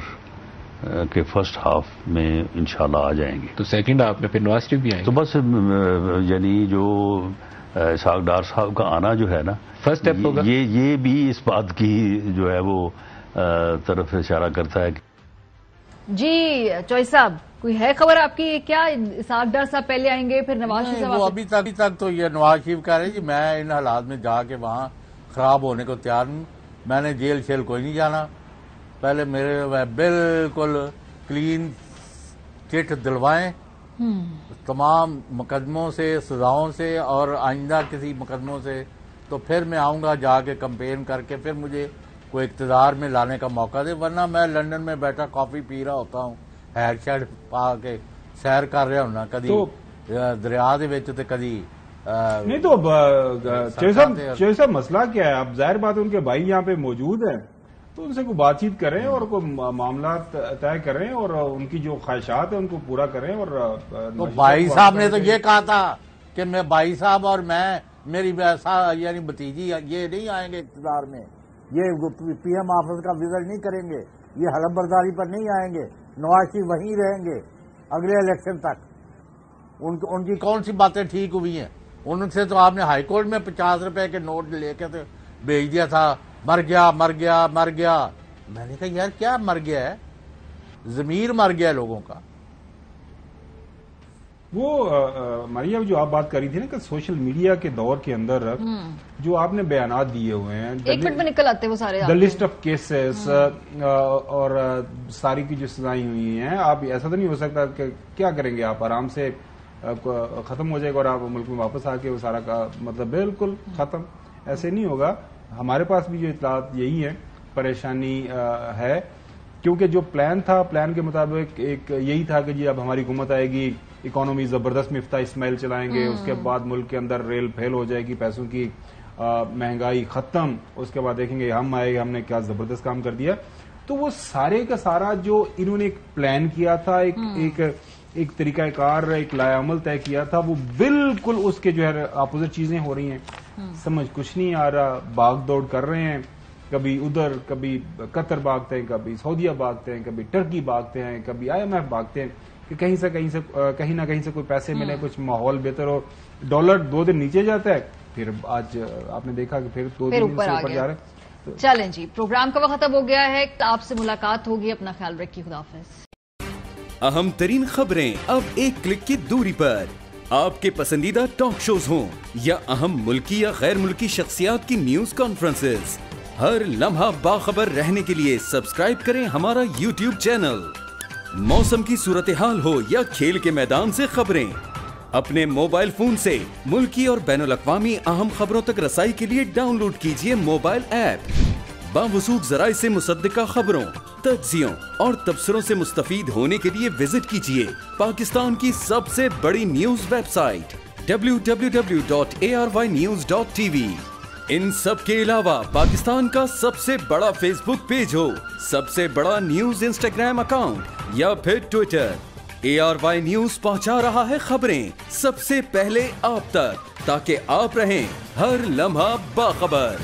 کے فرسٹ ہاف میں انشاءاللہ آ جائیں گے. تو سیکنڈ ہاف میں پھر نواز شریف بھی آئیں گے. تو بس یعنی جو اسحاق ڈار صاحب کا آنا جو ہے نا, فرسٹ اسٹیپ ہوگا. یہ بھی اس بات کی جو ہے وہ طرف اشارہ کرتا ہے. جی چوئی صاحب, کوئی ہے خبر آپ کی کیا اسحاق ڈار صاحب پہلے آئیں گے پھر نواز شریف صاحب؟ وہ ابھی تک تو یہ نواز شریف کہہ رہے جی میں ان حالات میں جا کے وہاں خراب ہونے کو تیار ہوں, میں نے جیل شیل کوئی نہیں جانا, پہلے میرے بالکل کلین چٹ دلوائیں تمام مقدموں سے, سزاؤں سے اور آئندہ کسی مقدموں سے, تو پھر میں آؤں گا جا کے کمپین کر کے, پھر مجھے کوئی اقتدار میں لانے کا موقع دے. ورنہ میں لندن میں بیٹھا کافی پی رہا ہوتا ہوں, ہیڈ شیڈ پا کے سیر کر رہا ہونا, کدی دریا دے وچ تے کدی نہیں تو چوہدری صاحب مسئلہ کیا ہے؟ اب ظاہر بات ہے ان کے بھائی یہاں پہ موجود ہیں تو ان سے کوئی بات چیت کریں اور کوئی معاملات طے کریں اور ان کی جو خواہشات ہیں ان کو پورا کریں. اور تو بھائی صاحب نے تو یہ کہا تھا کہ میں بھائی صاحب اور میں میری یعنی بھتیجی یہ نہیں آئیں گے اقتدار میں, یہ پی ایم آفس کا وزٹ نہیں کریں گے, یہ حلف برداری پر نہیں آئیں گے, نواز شریف وہیں رہیں گے اگلے الیکشن تک. ان کی کون سی باتیں ٹھیک ہوئی ہیں؟ ان سے تو آپ نے ہائی کورٹ میں 50 روپے کے نوٹ لے کے بھیج دیا تھا, مر گیا مر گیا مر گیا. میں نے کہا یار کیا مر گیا ہے؟ ضمیر مر گیا ہے لوگوں کا. وہ ماریا جو آپ بات کر رہی تھی نا کہ سوشل میڈیا کے دور کے اندر جو آپ نے بیانات دیے ہوئے ہیں, ایک منٹ میں نکل آتے وہ سارے دا لسٹ آف کیسز اور ساری کی جو سزائیں ہوئی ہیں, آپ ایسا تو نہیں ہو سکتا کہ کیا کریں گے آپ آرام سے ختم ہو جائے گا اور آپ ملک میں واپس آ کے وہ سارا کا مطلب بالکل ختم, ایسے نہیں ہوگا. ہمارے پاس بھی جو اطلاعات یہی ہے, پریشانی ہے کیونکہ جو پلان تھا پلان کے مطابق ایک یہی تھا کہ جی اب ہماری حکومت آئے گی, اکانومی زبردست مفتاح اسماعیل چلائیں گے, اس کے بعد ملک کے اندر ریل پھیل ہو جائے گی, پیسوں کی مہنگائی ختم, اس کے بعد دیکھیں گے ہم آئے گے ہم نے کیا زبردست کام کر دیا. تو وہ سارے کا سارا جو انہوں نے ایک پلان کیا تھا, ایک طریقہ کار ایک لائے عمل طے کیا تھا, وہ بالکل اس کے جو ہے اپوزٹ چیزیں ہو رہی ہیں. سمجھ کچھ نہیں آ رہا, بھاگ دوڑ کر رہے ہیں, کبھی ادھر کبھی قطر بھاگتے ہیں, کبھی سعودیہ بھاگتے ہیں, کبھی ٹرکی بھاگتے ہیں, کبھی IMF بھاگتے ہیں کہ کہیں نہ کہیں سے کوئی پیسے ملے, کچھ ماحول بہتر ہو. ڈالر 2 دن نیچے جاتا ہے, پھر آج آپ نے دیکھا کہ پھر 2 دن سے اوپر جا رہے ہیں. چلیں جی, پروگرام کا وقت ختم ہو گیا ہے, آپ سے ملاقات ہوگی, اپنا خیال رکھیے, خدا حافظ. اہم ترین خبریں اب ایک کلک کی دوری پر. آپ کے پسندیدہ ٹاک شوز ہوں یا اہم ملکی یا غیر ملکی شخصیات کی نیوز کانفرنسز, ہر لمحہ باخبر رہنے کے لیے سبسکرائب کریں ہمارا YouTube چینل. موسم کی صورتحال ہو یا کھیل کے میدان سے خبریں, اپنے موبائل فون سے ملکی اور بین الاقوامی اہم خبروں تک رسائی کے لیے ڈاؤن لوڈ کیجیے موبائل ایپ. باوثوق ذرائع سے مصدقہ خبروں, تجزیوں اور تبصروں سے مستفید ہونے کے لیے وزٹ کیجیے پاکستان کی سب سے بڑی نیوز ویب سائٹ www.arYnews.tv. ان سب کے علاوہ پاکستان کا سب سے بڑا فیس بک پیج ہو, سب سے بڑا نیوز انسٹاگرام اکاؤنٹ یا پھر ٹویٹر, ARY نیوز پہنچا رہا ہے خبریں سب سے پہلے آپ تک, تاکہ آپ رہیں ہر لمحہ باخبر.